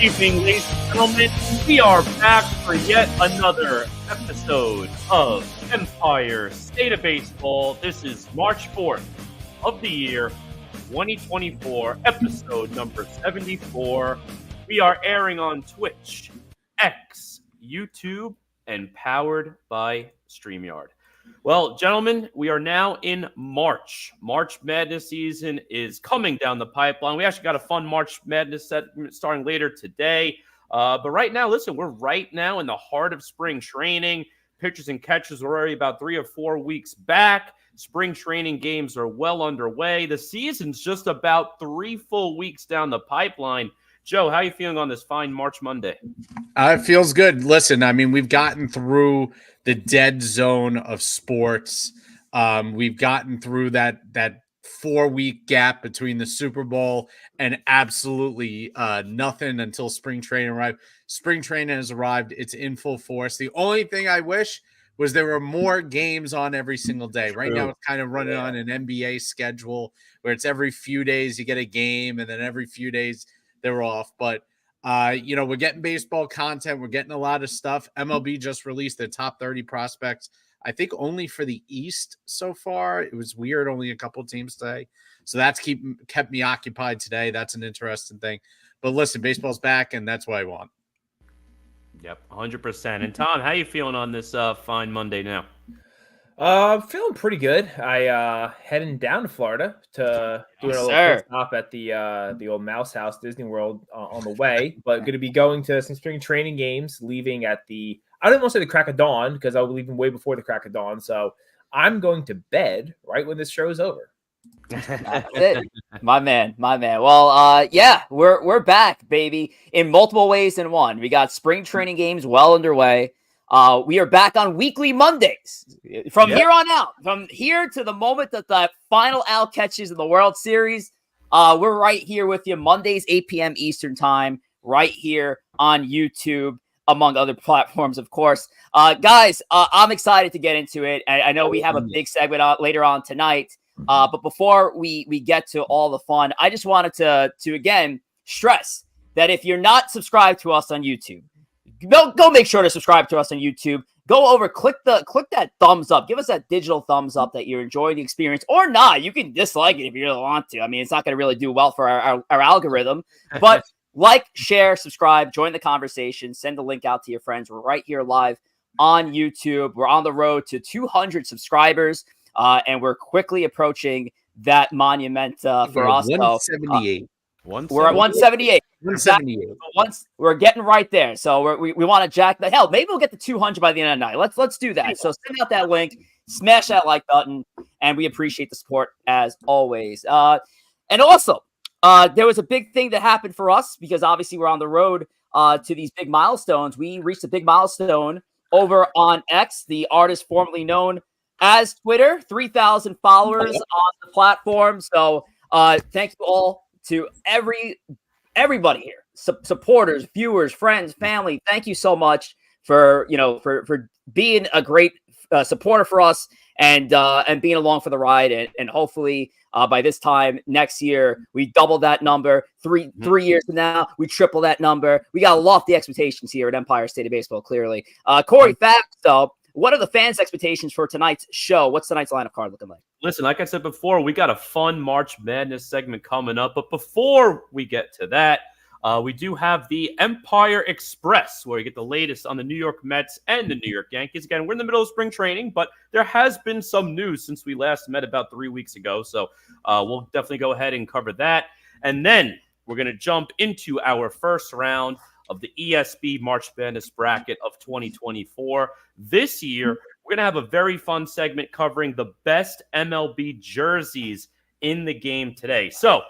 Evening, ladies and gentlemen. We are back for yet another episode of Empire State of Baseball. This is March 4th of the year 2024, episode number 74. We are airing on Twitch, X, YouTube, and powered by StreamYard. Well, gentlemen, we are now in March. March Madness season is coming down the pipeline. We actually got a fun March Madness set starting later today. But right now, listen, we're right now in the heart of spring training. Pitchers and catchers are already about 3 or 4 weeks back. Spring training games are well underway. The season's just about 3 full weeks down the pipeline. Joe, how are you feeling on this fine March Monday? It feels good. Listen, I mean, we've gotten through the dead zone of sports. We've gotten through that 4-week gap between the Super Bowl and absolutely nothing until spring training arrived. Spring training has arrived. It's in full force. The only thing I wish was there were more games on every single day. Right now, it's kind of running on an NBA schedule where it's every few days you get a game, and then every few days they're off. But we're getting baseball content. We're getting a lot of stuff. MLB just released their top 30 prospects, I think only for the East so far. It was weird, only a couple teams today. So that's kept me occupied today. That's an interesting thing. But listen, baseball's back, and that's what I want. Yep, 100%. And Tom, how you feeling on this fine Monday now? I'm feeling pretty good. I heading down to Florida to do a little quick stop at the old Mouse House, Disney World on the way. But going to be going to some spring training games, leaving at I don't want to say the crack of dawn because I'll be leaving way before the crack of dawn. So I'm going to bed right when this show is over. That's it. My man. Well, we're back, baby, in multiple ways than one. We got spring training games well underway. We are back on weekly Mondays from here on out. From here to the moment that the final out catches in the World Series, we're right here with you Mondays, 8 p.m. Eastern time, right here on YouTube, among other platforms, of course. Guys, I'm excited to get into it. I know we have a big segment later on tonight, but before we get to all the fun, I just wanted to again stress that if you're not subscribed to us on YouTube, go make sure to subscribe to us on YouTube. Go over, click that thumbs up. Give us that digital thumbs up that you're enjoying the experience, or not. You can dislike it if you really want to. I mean, it's not going to really do well for our algorithm. But like, share, subscribe, join the conversation, send the link out to your friends. We're right here live on YouTube. We're on the road to 200 subscribers, and we're quickly approaching that monument for us. 178. We're at 178. 178. Once we're getting right there, so we want to jack the hell. Maybe we'll get to 200 by the end of the night. Let's do that. So send out that link, smash that like button, and we appreciate the support as always. And also, there was a big thing that happened for us because obviously we're on the road to these big milestones. We reached a big milestone over on X, the artist formerly known as Twitter, 3,000 followers on the platform. So thank you all to everybody here, supporters, viewers, friends, family. Thank you so much for being a great supporter for us and being along for the ride. And hopefully by this time next year, we double that number. Three years from now, we triple that number. We got lofty expectations here at Empire State of Baseball, clearly. Corey, so what are the fans' expectations for tonight's show? What's tonight's lineup card looking like? Listen, like I said before, we got a fun March Madness segment coming up. But before we get to that, we do have the Empire Express, where you get the latest on the New York Mets and the New York Yankees. Again, we're in the middle of spring training, but there has been some news since we last met about 3 weeks ago. So we'll definitely go ahead and cover that. And then we're going to jump into our first round of the ESB March Madness bracket of 2024. This year, we're going to have a very fun segment covering the best MLB jerseys in the game today. So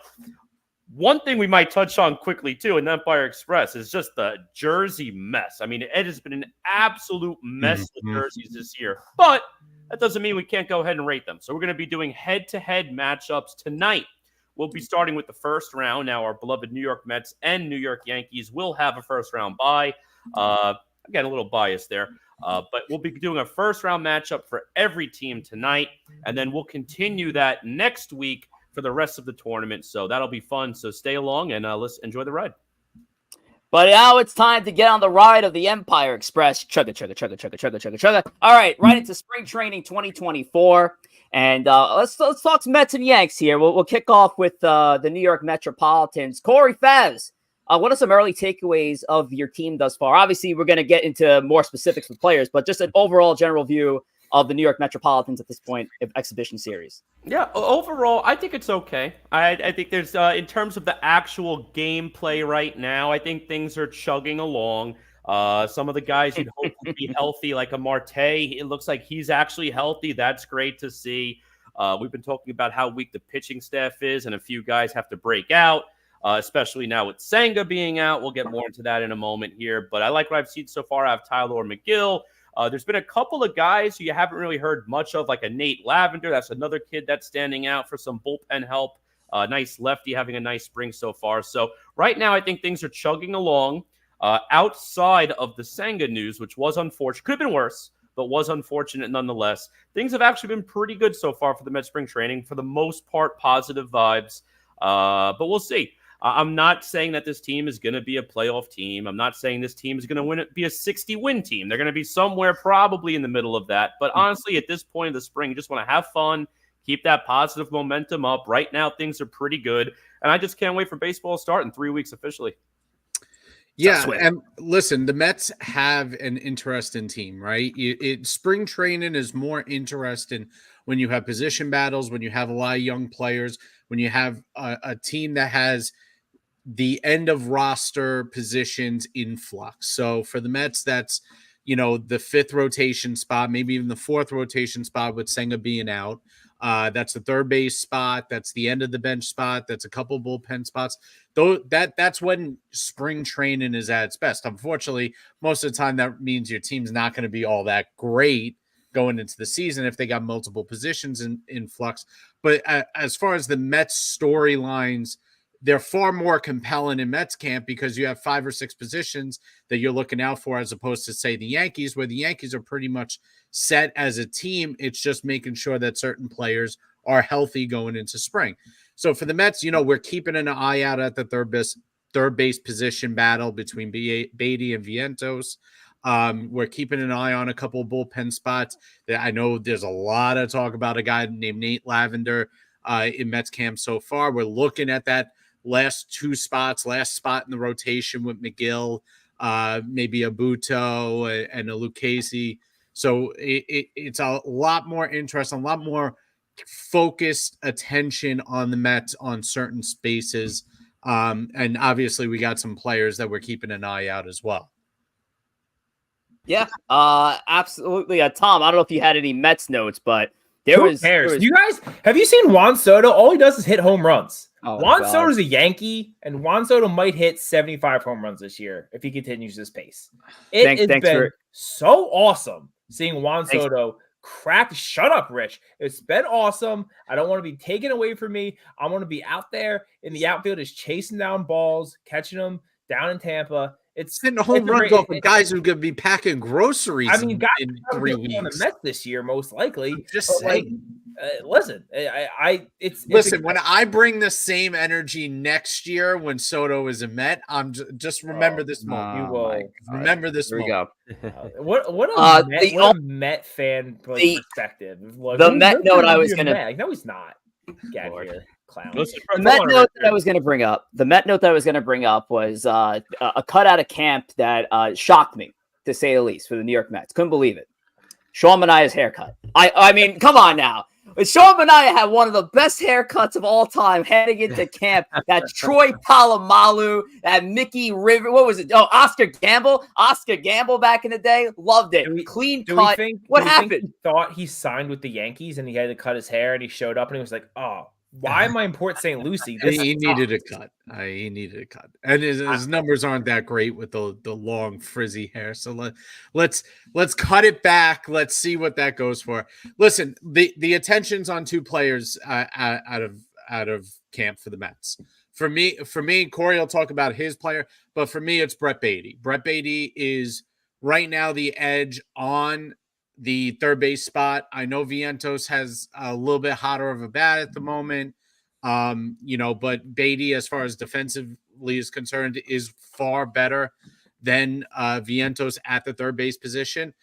one thing we might touch on quickly, too, in Empire Express is just the jersey mess. I mean, it has been an absolute mess with jerseys this year. But that doesn't mean we can't go ahead and rate them. So we're going to be doing head-to-head matchups tonight. We'll be starting with the first round. Now, our beloved New York Mets and New York Yankees will have a first-round bye. Again, a little bias there. But we'll be doing a first-round matchup for every team tonight. And then we'll continue that next week for the rest of the tournament. So that'll be fun. So stay along and let's enjoy the ride. But now it's time to get on the ride of the Empire Express. Chugga, chugga, chugga, chugga, chugga, chugga, chugga. All right, right into spring training 2024. And let's talk some Mets and Yanks here. We'll kick off with the New York Metropolitans. Corey Faz, what are some early takeaways of your team thus far? Obviously, we're going to get into more specifics with players, but just an overall general view of the New York Metropolitans at this point of exhibition series. Yeah, overall, I think it's okay. I think there's, in terms of the actual gameplay right now, I think things are chugging along. Some of the guys you'd hope would be healthy, like a Marte, it looks like he's actually healthy. That's great to see. We've been talking about how weak the pitching staff is, and a few guys have to break out, especially now with Senga being out. We'll get more into that in a moment here. But I like what I've seen so far. I have Tyler McGill. There's been a couple of guys who you haven't really heard much of, like a Nate Lavender. That's another kid that's standing out for some bullpen help. Nice lefty having a nice spring so far. So right now, I think things are chugging along. Outside of the Senga news, which was unfortunate, could have been worse, but was unfortunate nonetheless. Things have actually been pretty good so far for the Mets spring training. For the most part, positive vibes. But we'll see. I'm not saying that this team is going to be a playoff team. I'm not saying this team is going to be a 60-win team. They're going to be somewhere probably in the middle of that. But honestly, at this point of the spring, you just want to have fun, keep that positive momentum up. Right now, things are pretty good. And I just can't wait for baseball to start in 3 weeks officially. Yeah, and listen, the Mets have an interesting team, right? Spring training is more interesting when you have position battles, when you have a lot of young players, when you have a team that has the end of roster positions in flux. So for the Mets, that's, the fifth rotation spot, maybe even the fourth rotation spot with Senga being out. That's the third base spot. That's the end of the bench spot. That's a couple bullpen spots. Though that's when spring training is at its best. Unfortunately, most of the time that means your team's not going to be all that great going into the season if they got multiple positions in flux. But as far as the Mets storylines, they're far more compelling in Mets camp because you have 5 or 6 positions that you're looking out for, as opposed to, say, the Yankees, where the Yankees are pretty much set as a team. It's just making sure that certain players are healthy going into spring. So for the Mets, we're keeping an eye out at the third base position battle between Beatty and Vientos. We're keeping an eye on a couple of bullpen spots. I know there's a lot of talk about a guy named Nate Lavender in Mets camp so far. We're looking at that last spot in the rotation with McGill, maybe a Buto and a Lucchesi. So it's a lot more interesting, a lot more focused attention on the Mets on certain spaces. And obviously we got some players that we're keeping an eye out as well. Yeah, absolutely. Tom, I don't know if you had any Mets notes, but Who cares? You guys, have you seen Juan Soto? All he does is hit home runs. Juan Soto's a Yankee, and Juan Soto might hit 75 home runs this year if he continues this pace. It's been so awesome seeing Juan Soto crack. Shut up, Rich. It's been awesome. I don't want to be taken away from me. I want to be out there in the outfield, just chasing down balls, catching them down in Tampa. It's hitting home runs off of guys who could be packing groceries. I mean, guys in 3 weeks on the Mets this year, most likely. Just saying. Listen, when I bring the same energy next year when Soto is a Met, I'm just remember this moment. You will remember this moment. What a Met fan perspective. The Met note I was going to. No, he's not. Get here. Clown. The Met note that I was going to bring up was a cut out of camp that shocked me, to say the least, for the New York Mets. Couldn't believe it. Sean Manaea's haircut. I mean, come on now. Sean Manaea had one of the best haircuts of all time heading into camp. That Troy Polamalu, that Mickey River. What was it? Oh, Oscar Gamble. Oscar Gamble back in the day. Loved it. Clean cut. What happened? He thought he signed with the Yankees and he had to cut his hair and he showed up and he was like, oh, why am I in Port St. Lucie? He needed a cut. He needed a cut, and his numbers aren't that great with the long frizzy hair. So let's cut it back. Let's see what that goes for. Listen, the attention's on 2 players out of camp for the Mets. For me, Corey will talk about his player, but for me, it's Brett Baty. Brett Baty is right now the edge on the third base spot. I know Vientos has a little bit hotter of a bat at the moment. But Beatty, as far as defensively is concerned, is far better than Vientos at the third base position.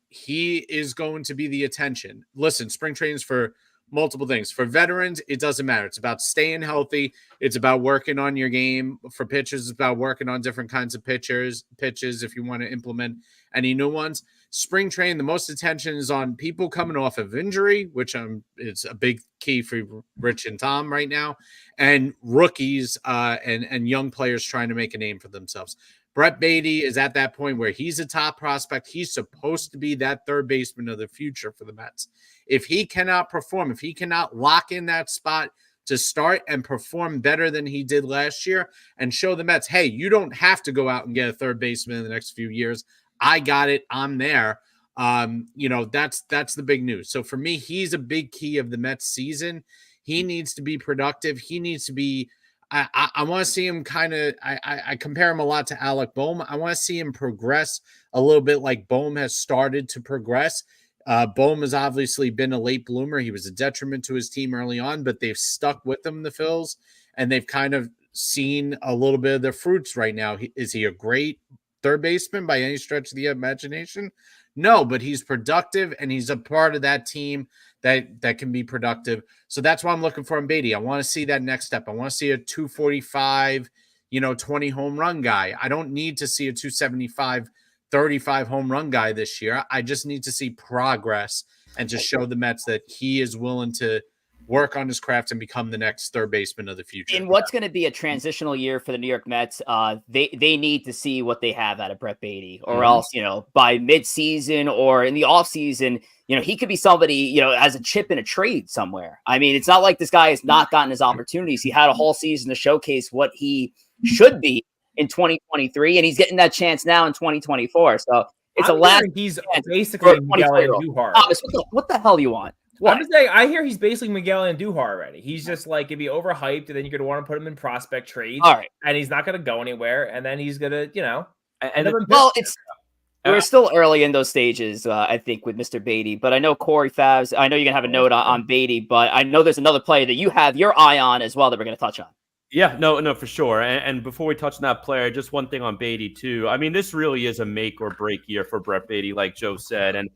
He is going to be the attention. Listen, spring training's for multiple things. For veterans, it doesn't matter. It's about staying healthy. It's about working on your game. For pitchers, it's about working on different kinds of pitches if you want to implement any new ones. Spring training, the most attention is on people coming off of injury, which it's a big key for Rich and Tom right now, and rookies and young players trying to make a name for themselves. Brett Beatty is at that point where he's a top prospect. He's supposed to be that third baseman of the future for the Mets. If he cannot perform, if he cannot lock in that spot to start and perform better than he did last year and show the Mets, hey, you don't have to go out and get a third baseman in the next few years. I got it. I'm there. That's the big news. So for me, he's a big key of the Mets season. He needs to be productive. He needs to be I want to see him I compare him a lot to Alec Bohm. I want to see him progress a little bit like Bohm has started to progress. Bohm has obviously been a late bloomer. He was a detriment to his team early on, but they've stuck with him, the Phils, and they've kind of seen a little bit of the fruits right now. Is he a great third baseman by any stretch of the imagination? No, but he's productive, and he's a part of that team that can be productive. So that's why I'm looking for in Beatty. I want to see that next step. I want to see a 245, 20 home run guy. I don't need to see a 275, 35 home run guy this year. I just need to see progress and to show the Mets that he is willing to work on his craft and become the next third baseman of the future. In what's going to be a transitional year for the New York Mets, they need to see what they have out of Brett Beatty, or else, by midseason or in the offseason, he could be somebody, as a chip in a trade somewhere. I mean, it's not like this guy has not gotten his opportunities. He had a whole season to showcase what he should be in 2023, and he's getting that chance now in 2024. So it's he's basically Miguel Andujar. Thomas, what the hell do you want? What? I'm just saying, I hear he's basically Miguel Andujar already. He's just like, it'd be overhyped, and then you're going to want to put him in prospect trades. All right. And he's not going to go anywhere. And then he's going to, we're still early in those stages, I think, with Mr. Beatty. But I know Corey Favs, I know you're going to have a note on Beatty, but I know there's another player that you have your eye on as well that we're going to touch on. Yeah, no, for sure. And before we touch on that player, just one thing on Beatty, too. I mean, this really is a make or break year for Brett Beatty, like Joe said. And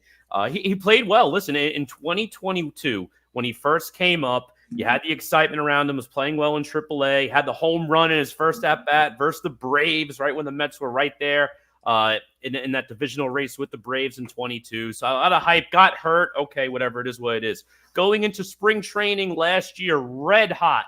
he played well. Listen, in 2022, when he first came up, you had the excitement around him, was playing well in AAA, had the home run in his first at-bat versus the Braves, right when the Mets were right there in that divisional race with the Braves in 22. So a lot of hype, got hurt. Okay, whatever, it is what it is. Going into spring training last year, red hot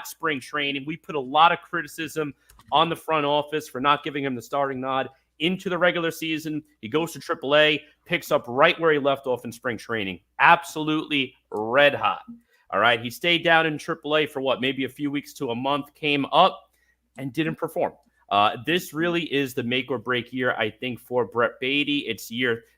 spring training. We put a lot of criticism on the front office for not giving him the starting nod into the regular season. He goes to AAA, picks up right where he left off in spring training. Absolutely red hot. All right. He stayed down in AAA for maybe a few weeks to a month, came up and didn't perform. This really is the make or break year, I think, for Brett Beatty.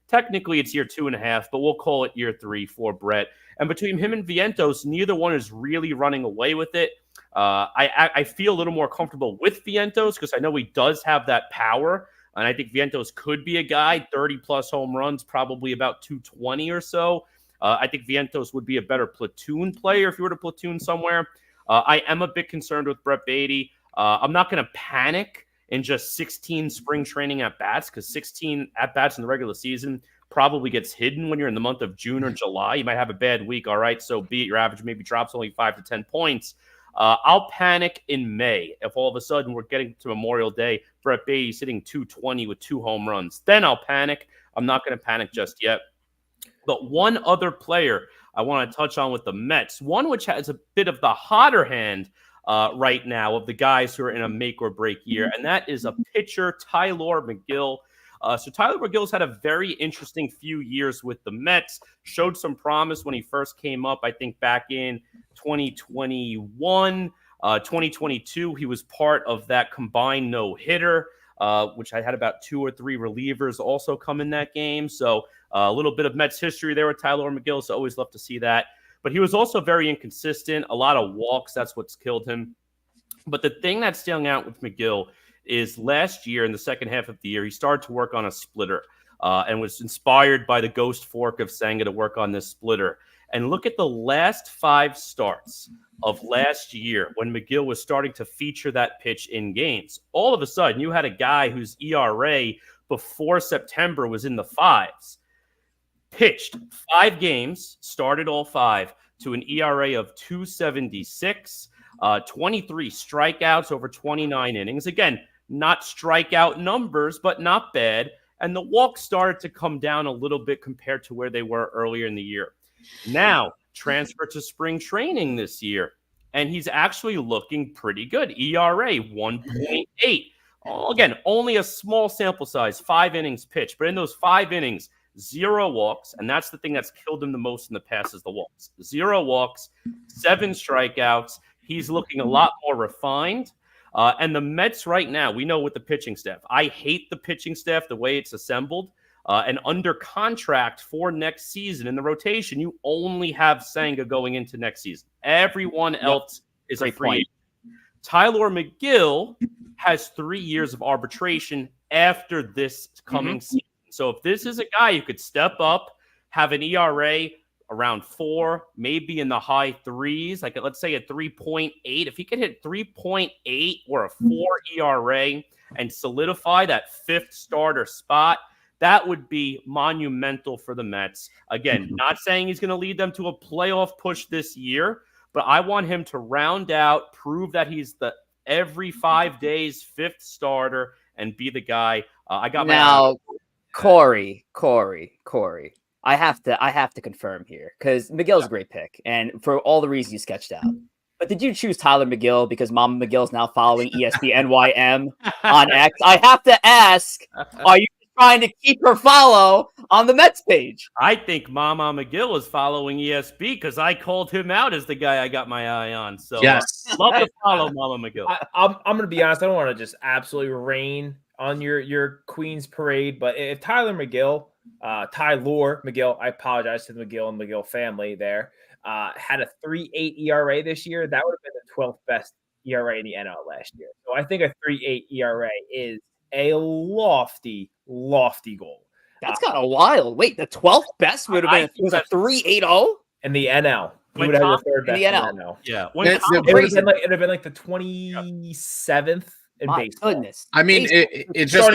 Technically it's year 2.5, but we'll call it year 3 for Brett. And between him and Vientos, neither one is really running away with it. I feel a little more comfortable with Vientos because I know he does have that power. And I think Vientos could be a guy, 30-plus home runs, probably about 220 or so. I think Vientos would be a better platoon player if you were to platoon somewhere. I am a bit concerned with Brett Beatty. I'm not going to panic in just 16 spring training at-bats because 16 at-bats in the regular season probably gets hidden when you're in the month of June or July. You might have a bad week, all right? So be it, your average maybe drops only 5 to 10 points. I'll panic in May if all of a sudden we're getting to Memorial Day, Brett Beatty's hitting 220 with 2 home runs. Then I'll panic. I'm not going to panic just yet. But one other player I want to touch on with the Mets, one which has a bit of the hotter hand right now of the guys who are in a make or break year, and that is a pitcher, Tylor Megill. So Tylor Megill's had a very interesting few years with the Mets, showed some promise when he first came up, I think back in 2021, 2022. He was part of that combined no-hitter, which I had about 2 or 3 relievers also come in that game. So a little bit of Mets history there with Tylor Megill, so always love to see that. But he was also very inconsistent, a lot of walks. That's what's killed him. But the thing that stung out with Megill is last year in the second half of the year, he started to work on a splitter and was inspired by the ghost fork of Senga to work on this splitter. and look at the last 5 starts of last year when McGill was starting to feature that pitch in games. All of a sudden, you had a guy whose ERA before September was in the 5s. Pitched 5 games, started all 5 to an ERA of 2.76, 23 strikeouts over 29 innings. Again, not strikeout numbers, but not bad. And the walks started to come down a little bit compared to where they were earlier in the year. Now, transfer to spring training this year, and he's actually looking pretty good. ERA 1.8. Again, only a small sample size, 5 innings pitched, but in those 5 innings, 0 walks, and that's the thing that's killed him the most in the past is the walks. 0 walks, 7 strikeouts. He's looking a lot more refined. And the Mets right now, we know with the pitching staff, I hate the pitching staff, the way it's assembled. And under contract for next season in the rotation, you only have Senga going into next season. Everyone else is a free agent. Tyler McGill has 3 years of arbitration after this coming season. So if this is a guy who could step up, have an ERA around 4, maybe in the high 3s, like let's say a 3.8, if he could hit 3.8 or a 4 ERA and solidify that 5th starter spot, that would be monumental for the Mets. Again, not saying he's going to lead them to a playoff push this year, but I want him to round out, prove that he's the every 5 days 5th starter and be the guy. I got now, Corey. I have to confirm here because McGill's a great pick, and for all the reasons you sketched out. But did you choose Tyler McGill because Mama McGill is now following ESPNYM on X? I have to ask, are you trying to keep her follow on the Mets page? I think Mama McGill is following ESP because I called him out as the guy I got my eye on. So yes, love to follow Mama McGill. I'm going to be honest. I don't want to just absolutely rain on your Queen's parade, but if Tyler McGill, Tyler McGill, I apologize to the McGill and McGill family there, had a 3.8 ERA this year, that would have been the 12th best ERA in the NL last year. So I think a 3.8 ERA is a lofty goal. That's kind of wild. Wait, the 12th best would have been was a 3.80 in the NL. He would have the 3rd best in the NL. Yeah, it would have been like the 27th. My goodness. I mean, it just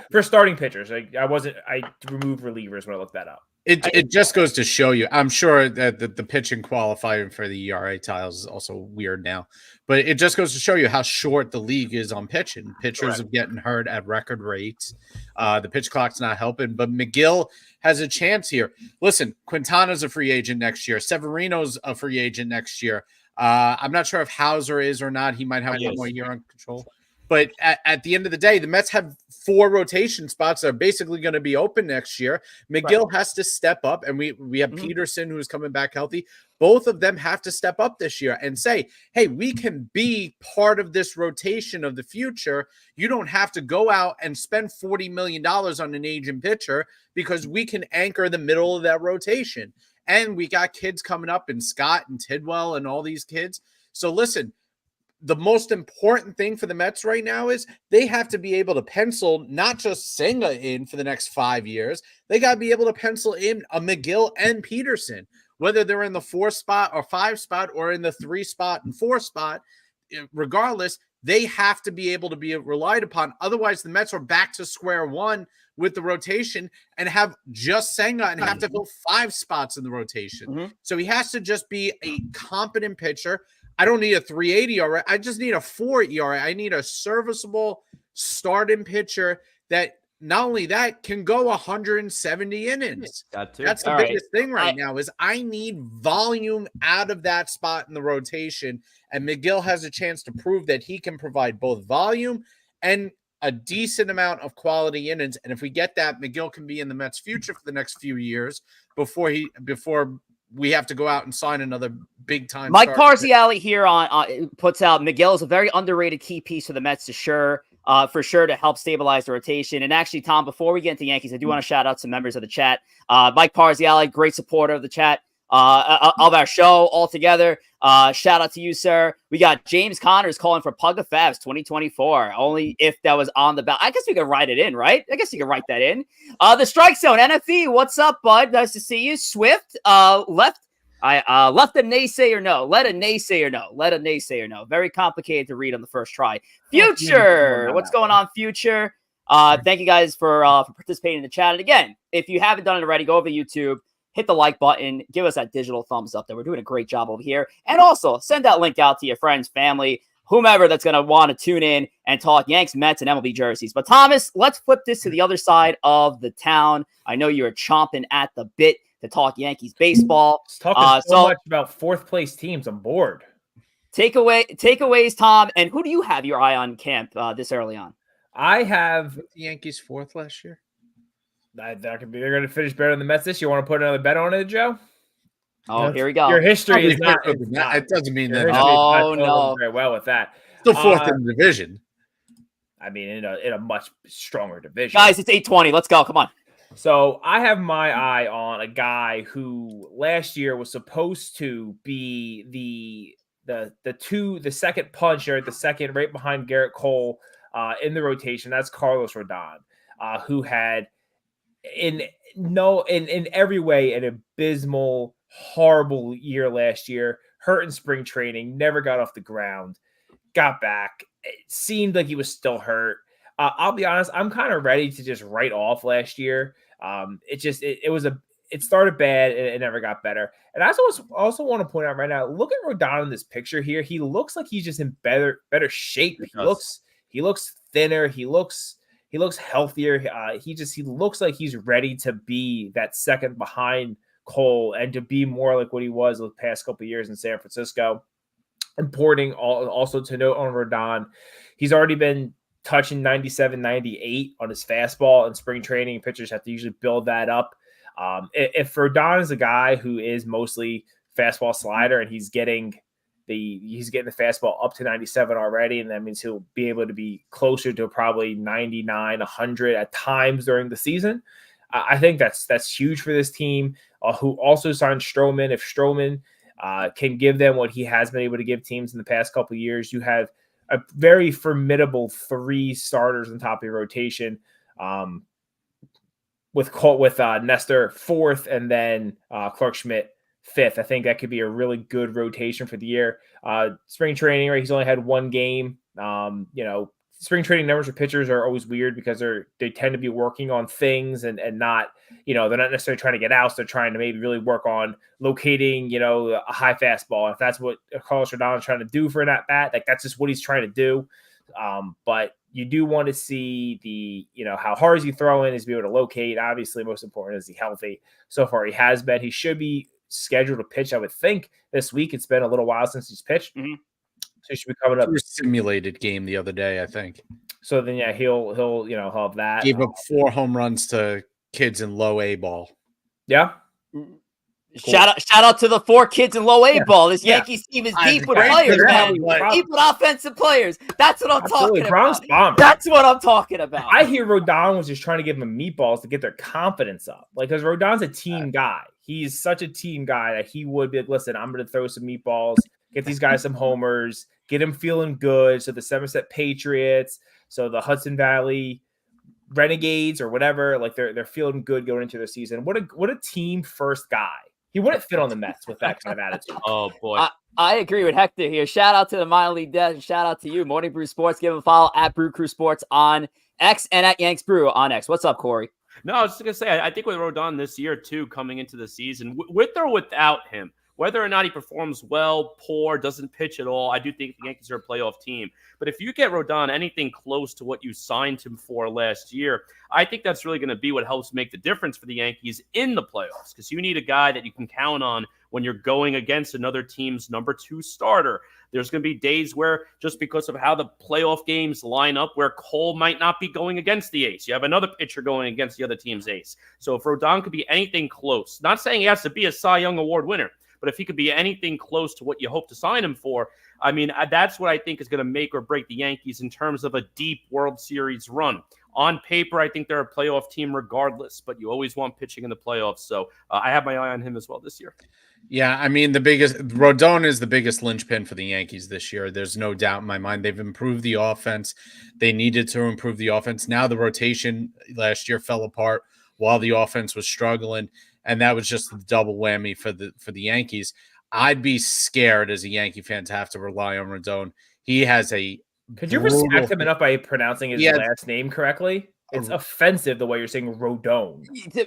for starting pitchers. I removed relievers when I looked that up. It just goes to show you. I'm sure that the pitching qualifying for the ERA tiles is also weird now, but it just goes to show you how short the league is on pitching. Pitchers are getting hurt at record rates. The pitch clock's not helping, but McGill has a chance here. Listen, Quintana's a free agent next year. Severino's a free agent next year. I'm not sure if Hauser is or not. He might have one more year on control. But at the end of the day, the Mets have 4 rotation spots that are basically going to be open next year. McGill has to step up, and we have Peterson who's coming back healthy. Both of them have to step up this year and say, hey, we can be part of this rotation of the future. You don't have to go out and spend $40 million on an aging pitcher because we can anchor the middle of that rotation. And we got kids coming up in Scott and Tidwell and all these kids. So listen, the most important thing for the Mets right now is they have to be able to pencil not just Senga in for the next 5 years. They got to be able to pencil in a McGill and Peterson, whether they're in the 4 spot or 5 spot or in the 3 spot and 4 spot. Regardless, they have to be able to be relied upon. Otherwise, the Mets are back to square one with the rotation and have just Senga and have to fill 5 spots in the rotation. So he has to just be a competent pitcher. I don't need a 3.80 ERA. I just need a 4 ERA. I need a serviceable starting pitcher that not only that can go 170 innings. That's the biggest thing right now is I need volume out of that spot in the rotation. And McGill has a chance to prove that he can provide both volume and a decent amount of quality innings. And if we get that, McGill can be in the Mets' future for the next few years before we have to go out and sign another big time. Mike Parziale here on puts out McGill is a very underrated key piece for the Mets for sure to help stabilize the rotation. And actually, Tom, before we get into Yankees, I do want to shout out some members of the chat. Mike Parziale, great supporter of the chat of our show altogether. Shout out to you, sir. We got James Connors calling for Pug of Fabs 2024. Only if that was on the ballot. I guess we could write it in, right? I guess you could write that in. The Strike Zone, NFE, what's up, bud? Nice to see you. Swift, left I left a naysayer know. Let a naysayer know. Let a naysayer know. Very complicated to read on the first try. Future, what's going on, Future? Thank you guys for participating in the chat. And again, if you haven't done it already, go over to YouTube, hit the like button, give us that digital thumbs up. That we're doing a great job over here, and also send that link out to your friends, family, whomever that's going to want to tune in and talk Yanks, Mets, and MLB jerseys. But Thomas, let's flip this to the other side of the town. I know you're chomping at the bit to talk Yankees baseball. Talking so much about fourth place teams. I'm bored. Takeaways, Tom. And who do you have your eye on camp this early on? I have the Yankees fourth last year. That could be. They're going to finish better than the Mets this year. You want to put another bet on it, Joe? Oh, here we go. Your history is not. It doesn't mean that. Oh no, very well with that. Still fourth in the division. I mean, in a much stronger division. Guys, it's 8:20. Let's go. Come on. So I have my eye on a guy who last year was supposed to be the second puncher, the second right behind Garrett Cole in the rotation. That's Carlos Rodon, who had in every way an abysmal, horrible year last year. Hurt in spring training, never got off the ground, got back. It seemed like he was still hurt. I'll be honest, I'm kind of ready to just write off last year. It started bad and it never got better. And I also want to point out right now, look at Rodon in this picture here. He looks like he's just in better shape. He looks thinner. He looks healthier. He looks like he's ready to be that second behind Cole and to be more like what he was the past couple of years in San Francisco. Important also to note on Rodon, he's already been touching 97, 98 on his fastball in spring training. Pitchers have to usually build that up. If Rodon is a guy who is mostly fastball slider and he's getting the fastball up to 97 already, and that means he'll be able to be closer to probably 99, 100 at times during the season. I think that's huge for this team, who also signed Stroman. If Stroman can give them what he has been able to give teams in the past couple of years, you have a very formidable 3 starters on top of your rotation, with Nestor 4th and then Clark Schmidt 5th. I think that could be a really good rotation for the year. Spring training, right? He's only had 1 game. Spring training numbers for pitchers are always weird because they tend to be working on things and not, they're not necessarily trying to get outs. They're trying to maybe really work on locating, a high fastball. If that's what Carlos Rodon is trying to do for an at bat, like that's just what he's trying to do. But you do want to see how hard is he throwing, is be able to locate. Obviously, most important is he healthy. So far, he has been. He should be scheduled to pitch, I would think, this week. It's been a little while since he's pitched. Mm-hmm. So he should be coming up. A simulated game the other day, I think. So then, yeah, he'll have that. Gave up 4 home runs to kids in low A ball. Yeah. Cool. Shout out to the 4 kids in low A ball. This Yankees team is deep with players, man. Deep with offensive players. That's what I'm talking about. That's what I'm talking about. I hear Rodon was just trying to give them meatballs to get their confidence up. Like, because Rodon's a team guy. He's such a team guy that he would be like, listen, I'm going to throw some meatballs, get these guys some homers, get them feeling good. So the Somerset Patriots, so the Hudson Valley Renegades or whatever, like they're feeling good going into the season. What a team first guy. He wouldn't fit on the Mets with that kind of attitude. Oh, boy. I agree with Hector here. Shout out to the minor league Des, and shout out to you, Morning Brew Sports. Give him a follow at Brew Crew Sports on X and at Yanks Brew on X. What's up, Corey? No, I was just going to say, I think with Rodon this year, too, coming into the season, with or without him, whether or not he performs well, poor, doesn't pitch at all, I do think the Yankees are a playoff team. But if you get Rodon anything close to what you signed him for last year, I think that's really going to be what helps make the difference for the Yankees in the playoffs, because you need a guy that you can count on when you're going against another team's number 2 starter. There's going to be days where, just because of how the playoff games line up, where Cole might not be going against the ace. You have another pitcher going against the other team's ace. So if Rodon could be anything close, not saying he has to be a Cy Young Award winner, but if he could be anything close to what you hope to sign him for, I mean, that's what I think is going to make or break the Yankees in terms of a deep World Series run. On paper, I think they're a playoff team regardless, but you always want pitching in the playoffs. So I have my eye on him as well this year. Yeah, I mean, Rodon is the biggest linchpin for the Yankees this year. There's no doubt in my mind. They've improved the offense. They needed to improve the offense. Now the rotation last year fell apart while the offense was struggling. and that was just the double whammy for the Yankees. I'd be scared as a Yankee fan to have to rely on Rodon. He has a Could you respect him enough by pronouncing his last name correctly? It's offensive the way you're saying Rodon.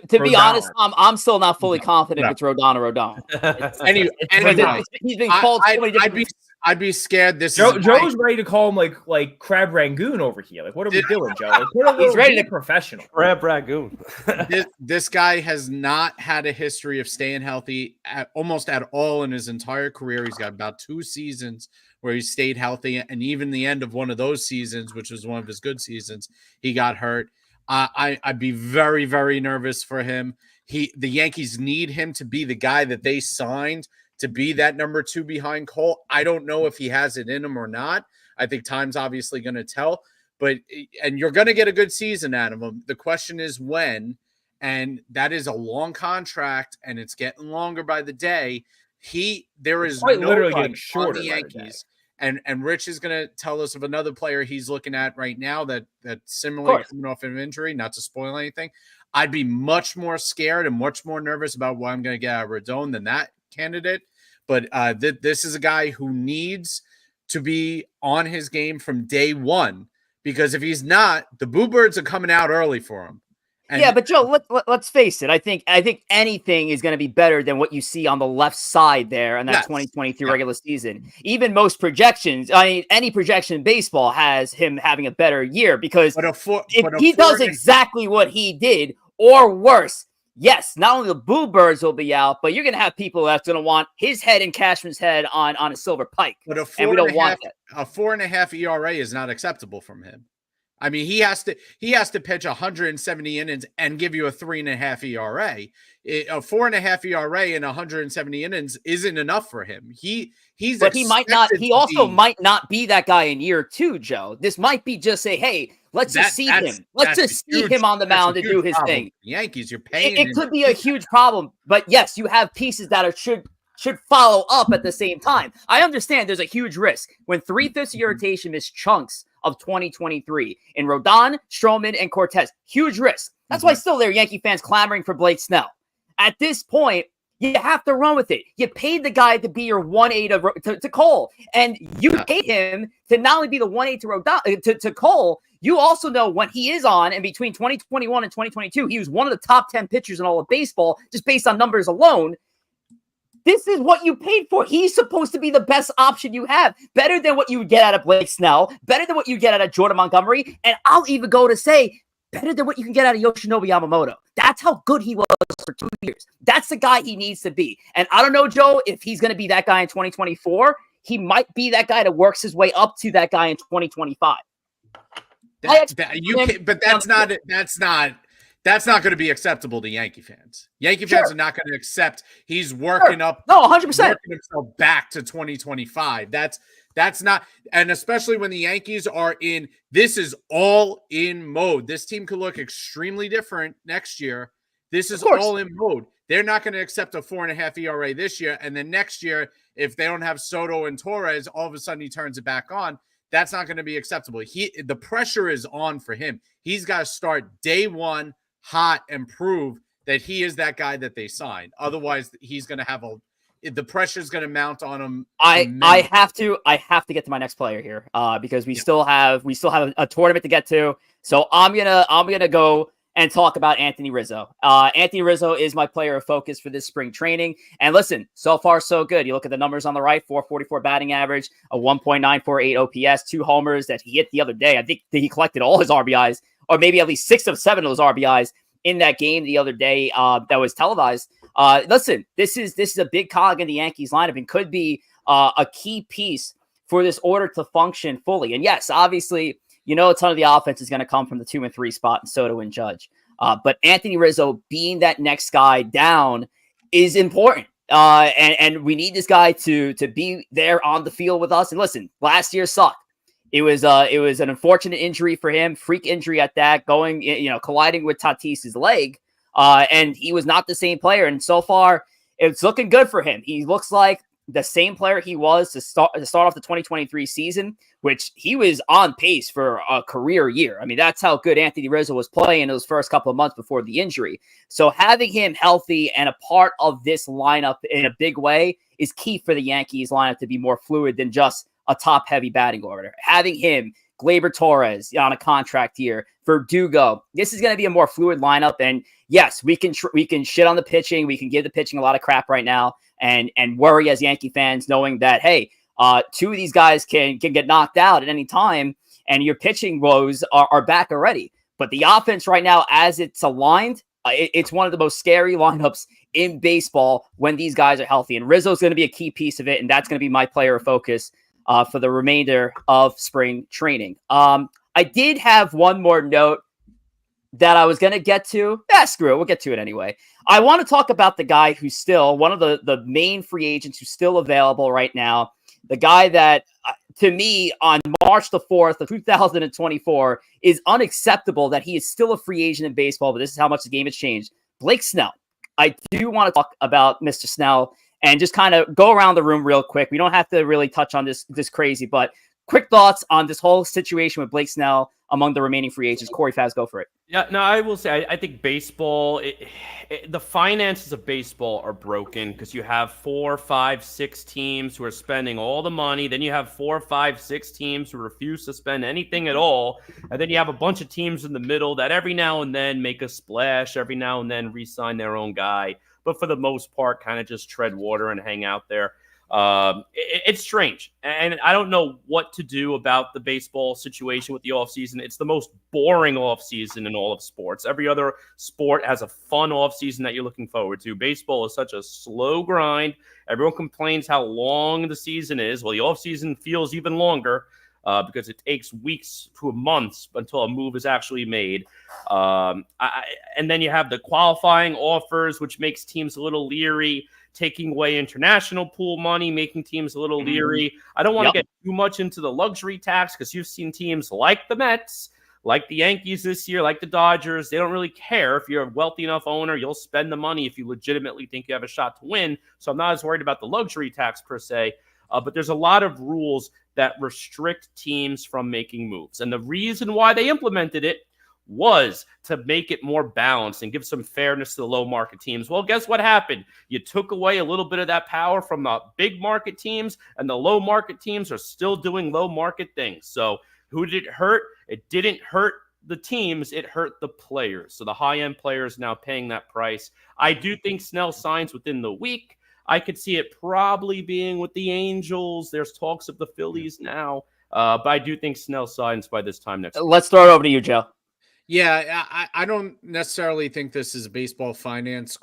To be honest, I'm still not fully confident if it's Rodon or Rodon. Anyway, he's been called so many different. I'd be scared. Joe's ready to call him like Crab Rangoon over here. Like, what are we doing, Joe? Like, he's ready to professional. Crab Rangoon. this guy has not had a history of staying healthy almost at all in his entire career. He's got about 2 seasons where he stayed healthy, and even the end of one of those seasons, which was one of his good seasons, he got hurt. I'd be very, very nervous for him. The Yankees need him to be the guy that they signed to be that number 2 behind Cole. I don't know if he has it in him or not. I think time's obviously going to tell, and you're going to get a good season out of him. The question is when, and that is a long contract, and it's getting longer by the day. There is quite literally nobody getting shorter on the Yankees. And Rich is going to tell us of another player he's looking at right now that's similarly coming off an injury, not to spoil anything. I'd be much more scared and much more nervous about what I'm going to get out of Rodon than that candidate. But this is a guy who needs to be on his game from day one, because if he's not, the Boo Birds are coming out early for him. Yeah, but Joe, let's face it. I think anything is going to be better than what you see on the left side there in that 2023 regular season. Even most projections, any projection in baseball has him having a better year, because if he does exactly what he did or worse, yes, not only the Boo Birds will be out, but you're going to have people that's going to want his head and Cashman's head on a silver pike. But a 4.5 ERA is not acceptable from him. I mean, he has to pitch 170 innings and give you a 3.5 ERA. A 4.5 ERA in 170 innings isn't enough for him. He might not. He also might not be that guy in year 2, Joe. This might be just say, hey, let's just see him. Let's just see him on the mound to do his thing. Yankees, you're paying. It could be a huge problem, but yes, you have pieces that should follow up at the same time. I understand there's a huge risk when 3/5 of your rotation miss chunks of 2023 in Rodon, Stroman, and Cortez. Huge risk. That's why still there are Yankee fans clamoring for Blake Snell. At this point, you have to run with it. You paid the guy to be your 1A to Cole, and you paid him to not only be the 1A to Rodon to Cole. You also know when he is on, and between 2021 and 2022, he was one of the top 10 pitchers in all of baseball, just based on numbers alone. This is what you paid for. He's supposed to be the best option you have. Better than what you would get out of Blake Snell. Better than what you get out of Jordan Montgomery. And I'll even go to say, better than what you can get out of Yoshinobu Yamamoto. That's how good he was for 2 years. That's the guy he needs to be. And I don't know, Joe, if he's going to be that guy in 2024. He might be that guy that works his way up to that guy in 2025. That's not going to be acceptable to Yankee fans. Yankee fans are not going to accept he's working up. No, 100%. Working himself back to 2025. That's not, and especially when the Yankees are in, this is all in mode. This team could look extremely different next year. This is all in mode. They're not going to accept a 4.5 ERA this year. And then next year, if they don't have Soto and Torres, all of a sudden he turns it back on. That's not going to be acceptable. The pressure is on for him. He's got to start day one hot and prove that he is that guy that they signed. Otherwise, he's going to have the pressure is going to mount on him. I have to get to my next player here because we still have a tournament to get to. So I'm gonna go and talk about Anthony Rizzo. Anthony Rizzo is my player of focus for this spring training. And listen, so far so good. You look at the numbers on the right: 444 batting average, a 1.948 OPS, 2 homers that he hit the other day. I think that he collected all his RBIs, or maybe at least 6 of 7 of those RBIs in that game the other day that was televised. Listen, this is a big cog in the Yankees lineup and could be a key piece for this order to function fully. And yes, obviously, a ton of the offense is going to come from the 2 and 3 spot in Soto and Judge. But Anthony Rizzo being that next guy down is important. And we need this guy to be there on the field with us. And listen, last year sucked. It was an unfortunate injury for him, freak injury at that, colliding with Tatis's leg. And he was not the same player. And so far, it's looking good for him. He looks like the same player he was to start off the 2023 season, which he was on pace for a career year. I mean, that's how good Anthony Rizzo was playing in those first couple of months before the injury. So having him healthy and a part of this lineup in a big way is key for the Yankees lineup to be more fluid than just a top-heavy batting order. Having him, Gleyber Torres on a contract here, Verdugo, this is going to be a more fluid lineup. And yes, we can shit on the pitching. We can give the pitching a lot of crap right now and worry as Yankee fans knowing that, hey, two of these guys can get knocked out at any time, and your pitching woes are back already. But the offense right now, as it's aligned, it's one of the most scary lineups in baseball when these guys are healthy. And Rizzo's going to be a key piece of it, and that's going to be my player of focus for the remainder of spring training. I did have one more note that I was going to get to. Screw it. We'll get to it anyway. I want to talk about the guy who's still one of the main free agents who's still available right now. The guy that, to me, on March the 4th of 2024, is unacceptable that he is still a free agent in baseball, but this is how much the game has changed. Blake Snell. I do want to talk about Mr. Snell and just kind of go around the room real quick. We don't have to really touch on this crazy, but quick thoughts on this whole situation with Blake Snell among the remaining free agents. Corey Faz, go for it. Yeah, no, I will say I think baseball, the finances of baseball are broken because you have 4, 5, 6 teams who are spending all the money. Then you have 4, 5, 6 teams who refuse to spend anything at all. And then you have a bunch of teams in the middle that every now and then make a splash, every now and then re-sign their own guy. But for the most part, kind of just tread water and hang out there. It's strange. And I don't know what to do about the baseball situation with the offseason. It's the most boring offseason in all of sports. Every other sport has a fun offseason that you're looking forward to. Baseball is such a slow grind. Everyone complains how long the season is. Well, the offseason feels even longer because it takes weeks to months until a move is actually made. And then you have the qualifying offers, which makes teams a little leery. Taking away international pool money, making teams a little leery. I don't want to get too much into the luxury tax because you've seen teams like the Mets, like the Yankees this year, like the Dodgers. They don't really care. If you're a wealthy enough owner, you'll spend the money if you legitimately think you have a shot to win. So I'm not as worried about the luxury tax per se. But there's a lot of rules that restrict teams from making moves. And the reason why they implemented it was to make it more balanced and give some fairness to the low market teams. Well, guess what happened? You took away a little bit of that power from the big market teams, and the low market teams are still doing low market things. So who did it hurt? It didn't hurt the teams, it hurt the players. So the high-end players now paying that price. I do think Snell signs within the week. I could see it probably being with the Angels. There's talks of the Phillies now. But I do think Snell signs by this time next week. Let's throw it over to you, Joe. Yeah, I don't necessarily think this is a baseball finance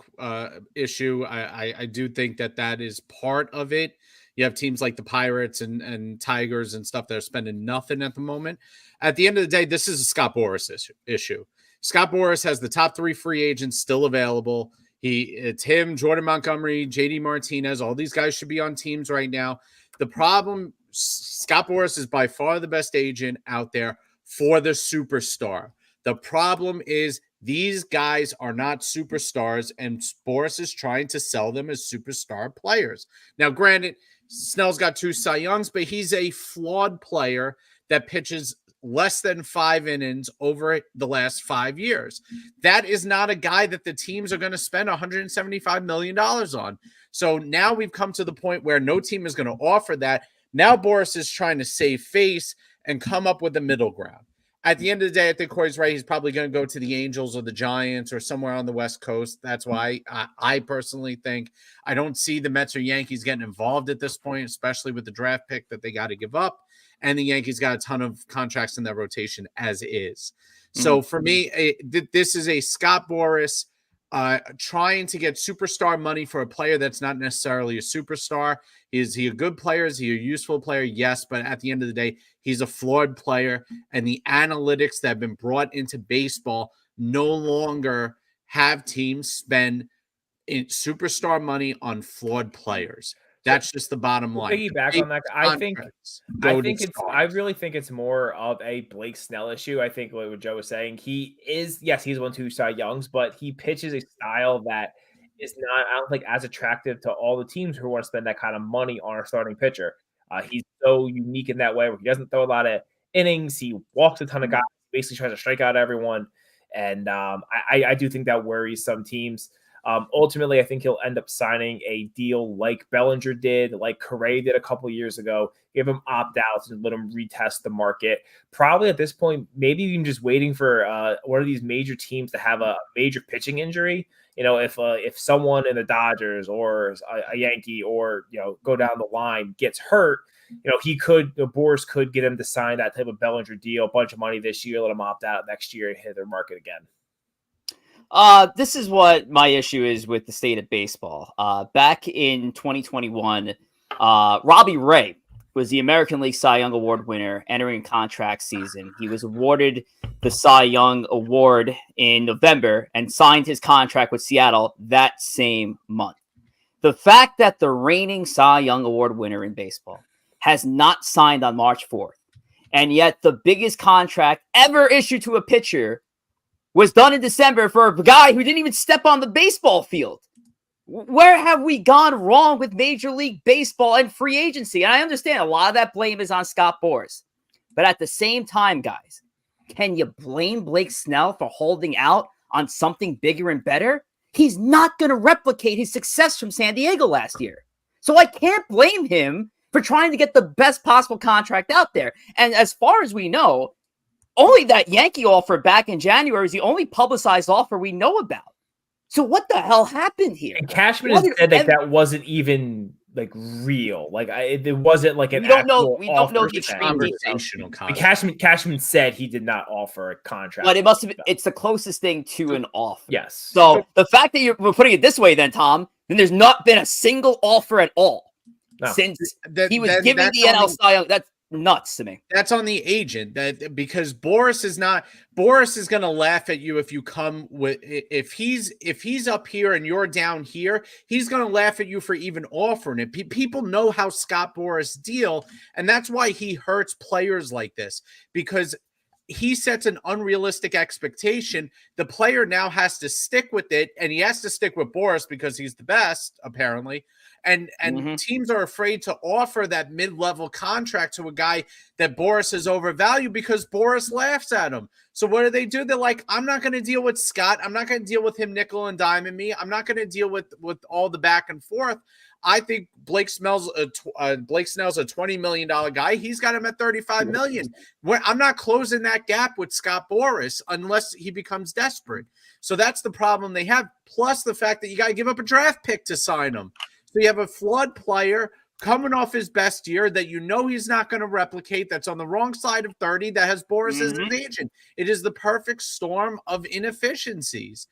issue. I do think that is part of it. You have teams like the Pirates and Tigers and stuff that are spending nothing at the moment. At the end of the day, this is a Scott Boras issue. Scott Boras has the top 3 free agents still available. It's him, Jordan Montgomery, JD Martinez. All these guys should be on teams right now. The problem, Scott Boras is by far the best agent out there for the superstar. The problem is these guys are not superstars, and Boras is trying to sell them as superstar players. Now, granted, Snell's got 2 Cy Youngs, but he's a flawed player that pitches less than 5 innings over the last 5 years. That is not a guy that the teams are going to spend $175 million on. So now we've come to the point where no team is going to offer that. Now Boras is trying to save face and come up with a middle ground. At the end of the day, I think Corey's right. He's probably going to go to the Angels or the Giants or somewhere on the West Coast. That's why I personally think I don't see the Mets or Yankees getting involved at this point, especially with the draft pick that they got to give up. And the Yankees got a ton of contracts in their rotation as is. So for me, this is a Scott Boras trying to get superstar money for a player that's not necessarily a superstar. Is he a good player? Is he a useful player? Yes, but at the end of the day, he's a flawed player, and the analytics that have been brought into baseball no longer have teams spend superstar money on flawed players. That's just the bottom line. Piggyback on that, I really think it's more of a Blake Snell issue. I think what Joe was saying, he's won 2 Cy Youngs, but he pitches a style that is not, I don't think, as attractive to all the teams who want to spend that kind of money on a starting pitcher. He's so unique in that way where he doesn't throw a lot of innings. He walks a ton of guys, basically tries to strike out everyone. And I do think that worries some teams. Ultimately, I think he'll end up signing a deal like Bellinger did, like Correa did a couple years ago, give him opt-outs and let him retest the market. Probably at this point, maybe even just waiting for one of these major teams to have a major pitching injury. If someone in the Dodgers or a Yankee or, go down the line gets hurt, Boras could get him to sign that type of Bellinger deal, a bunch of money this year, let him opt out next year and hit their market again. This is what my issue is with the state of baseball. Back in 2021, Robbie Ray was the American League Cy Young Award winner entering contract season. He was awarded the Cy Young Award in November and signed his contract with Seattle that same month. The fact that the reigning Cy Young Award winner in baseball has not signed on March 4th, and yet the biggest contract ever issued to a pitcher was done in December for a guy who didn't even step on the baseball field. Where have we gone wrong with Major League Baseball and free agency? And I understand a lot of that blame is on Scott Boras. But at the same time, guys, can you blame Blake Snell for holding out on something bigger and better? He's not going to replicate his success from San Diego last year. So I can't blame him for trying to get the best possible contract out there. And as far as we know, only that Yankee offer back in January is the only publicized offer we know about. So what the hell happened here? And Cashman has said that wasn't even real. It wasn't like an actual we don't know the extreme conversational contract. Cashman said he did not offer a contract. But it must have been, it's the closest thing to an offer. Yes. So the fact that we're putting it this way then, Tom, then there's not been a single offer at all since he was giving the NL Cy Young. That's nuts to me. That's on the agent, because Boras is going to laugh at you if you come with, if he's up here and you're down here, he's going to laugh at you for even offering it. People know how Scott Boras deal, and that's why he hurts players like this, because he sets an unrealistic expectation. The player now has to stick with it, and he has to stick with Boras because he's the best, apparently. And teams are afraid to offer that mid-level contract to a guy that Boras is overvalued because Boras laughs at him. So what do? They're like, I'm not going to deal with Scott. I'm not going to deal with him nickel and diming me. I'm not going to deal with all the back and forth. I think Blake Snell's a $20 million guy. He's got him at $35 million. I'm not closing that gap with Scott Boras unless he becomes desperate. So that's the problem they have. Plus the fact that you got to give up a draft pick to sign him. So you have a flawed player coming off his best year that he's not going to replicate, that's on the wrong side of 30, that has Boras as his agent. It is the perfect storm of inefficiencies.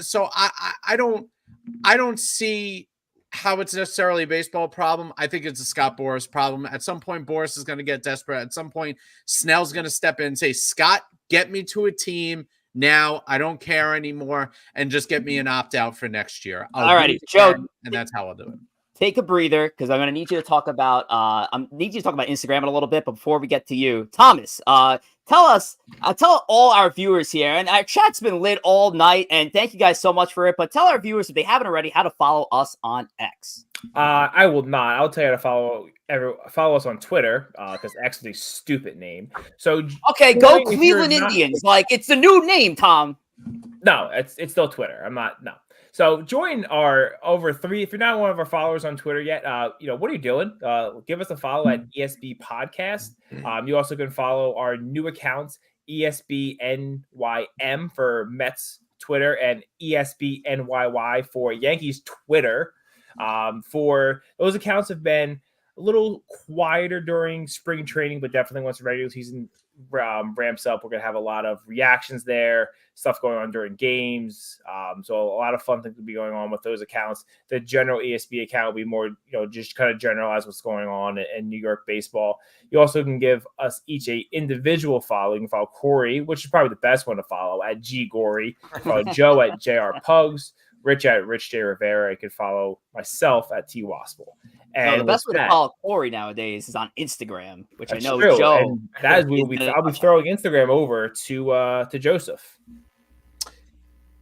So I don't see how it's necessarily a baseball problem. I think it's a Scott Boras problem. At some point, Boras is going to get desperate. At some point, Snell's going to step in and say, Scott, get me to a team now. I don't care anymore, and just get me an opt-out for next year. All righty, Joe. And that's how I'll do it. Take a breather, because I'm going to need you to talk about Instagram in a little bit. But before we get to you, Thomas, tell all our viewers here, and our chat's been lit all night, and thank you guys so much for it. But tell our viewers, if they haven't already, how to follow us on X. I will not. I'll tell you how to follow us on Twitter, because X is a stupid name. So okay, go Cleveland Indians. It's the new name, Tom. No, it's still Twitter. I'm not. No. So join our over 3. If you're not one of our followers on Twitter yet, what are you doing? Give us a follow at ESB Podcast. You also can follow our new accounts, ESBNYM for Mets Twitter and ESBNYY for Yankees Twitter. For those accounts have been a little quieter during spring training, but definitely once the regular season ramps up, we're going to have a lot of reactions there, stuff going on during games. So a lot of fun things will be going on with those accounts. The general ESB account will be more, just kind of generalize what's going on in New York baseball. You also can give us each a individual follow. You can follow Corey, which is probably the best one to follow, at G Gory. Follow Joe at JR Pugs, Rich at Rich J Rivera. You can follow myself at T Waspel. And the best way to follow Corey nowadays is on Instagram, which That's I know true. Joe. And that is I'll be throwing Instagram over to Joseph.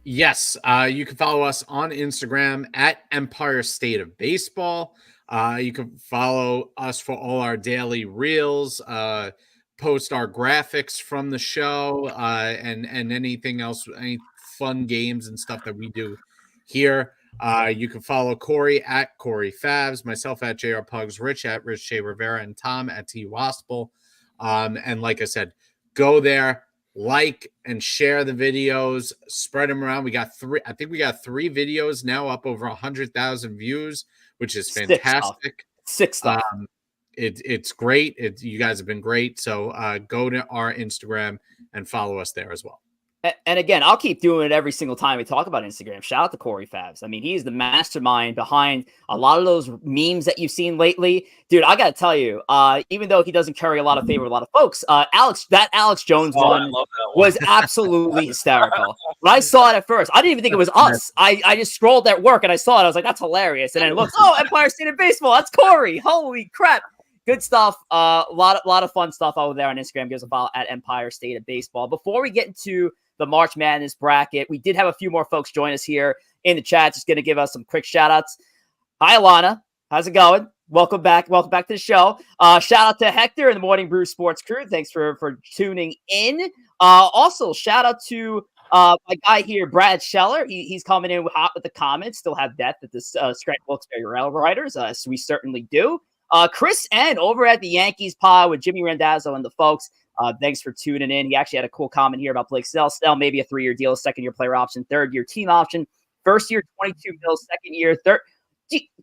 Yes, you can follow us on Instagram at Empire State of Baseball. You can follow us for all our daily reels, post our graphics from the show, and anything else, any fun games and stuff that we do here. You can follow Corey at Corey Favs, myself at JR Pugs, Rich at Rich J. Rivera, and Tom at T Waspel. And like I said, go there, like and share the videos, spread them around. We got three videos now up over 100,000 views, which is fantastic. Sick stuff. It's great. You guys have been great. So go to our Instagram and follow us there as well. And again, I'll keep doing it every single time we talk about Instagram. Shout out to Corey Favs. I mean, he's the mastermind behind a lot of those memes that you've seen lately. Dude, I got to tell you, even though he doesn't carry a lot of favor with a lot of folks, Alex Jones one was absolutely hysterical. When I saw it at first, I didn't even think it was us. I just scrolled at work and I saw it. I was like, that's hilarious. And then it looks, Empire State of Baseball. That's Corey. Holy crap. Good stuff. A lot of fun stuff over there on Instagram. Give us a follow at Empire State of Baseball. Before we get into the March Madness bracket, we did have a few more folks join us here in the chat. Just going to give us some quick shout outs. Hi, Alana. How's it going? Welcome back. Welcome back to the show. Shout out to Hector and the Morning Brew Sports crew. Thanks for tuning in. Also, shout out to my guy here, Brad Scheller. He's coming in hot with the comments. Still have depth at this Scratchbooks for Rail Riders. So we certainly do. Chris N over at the Yankees pod with Jimmy Randazzo and the folks. Thanks for tuning in. He actually had a cool comment here about Blake Snell. Maybe a 3-year deal, second-year player option, third-year team option, first year 22 mil, second year, third.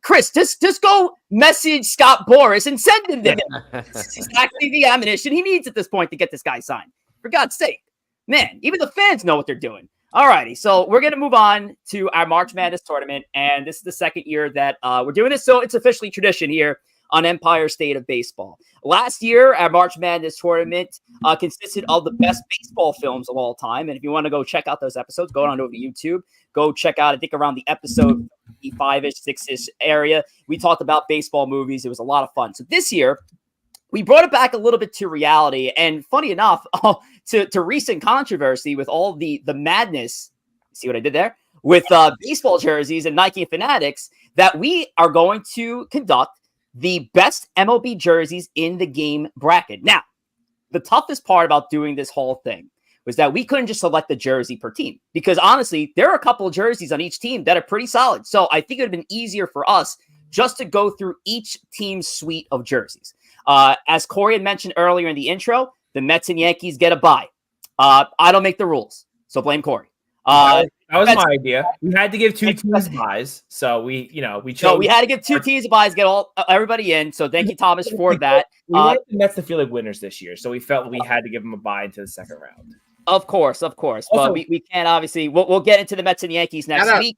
Chris, just go message Scott Boras and send him to him. It's exactly the ammunition he needs at this point to get this guy signed. For God's sake. Man, even the fans know what they're doing. All righty, so we're going to move on to our March Madness tournament, and this is the second year that we're doing this, so it's officially tradition here on Empire State of Baseball. Last year, our March Madness tournament consisted of the best baseball films of all time. And if you want to go check out those episodes, go on over to YouTube. Go check out, I think, around the episode 5-ish, 6-ish area. We talked about baseball movies. It was a lot of fun. So this year, we brought it back a little bit to reality. And funny enough, to recent controversy with all the madness, see what I did there? With baseball jerseys and Nike and Fanatics, that we are going to conduct the best MLB jerseys in the game bracket. Now, the toughest part about doing this whole thing was that we couldn't just select the jersey per team because honestly, there are a couple of jerseys on each team that are pretty solid. So I think it would have been easier for us just to go through each team's suite of jerseys. As Corey had mentioned earlier in the intro, the Mets and Yankees get a bye. I don't make the rules, so blame Corey. That was my idea. We had to give two teams buys, so we chose. So we had to give two teams buys, get everybody in. So thank you, Thomas, for that. We wanted the Mets to feel like winners this year, so we felt we had to give them a buy into the second round. Of course. Also, but we can't obviously. We'll get into the Mets and Yankees next week.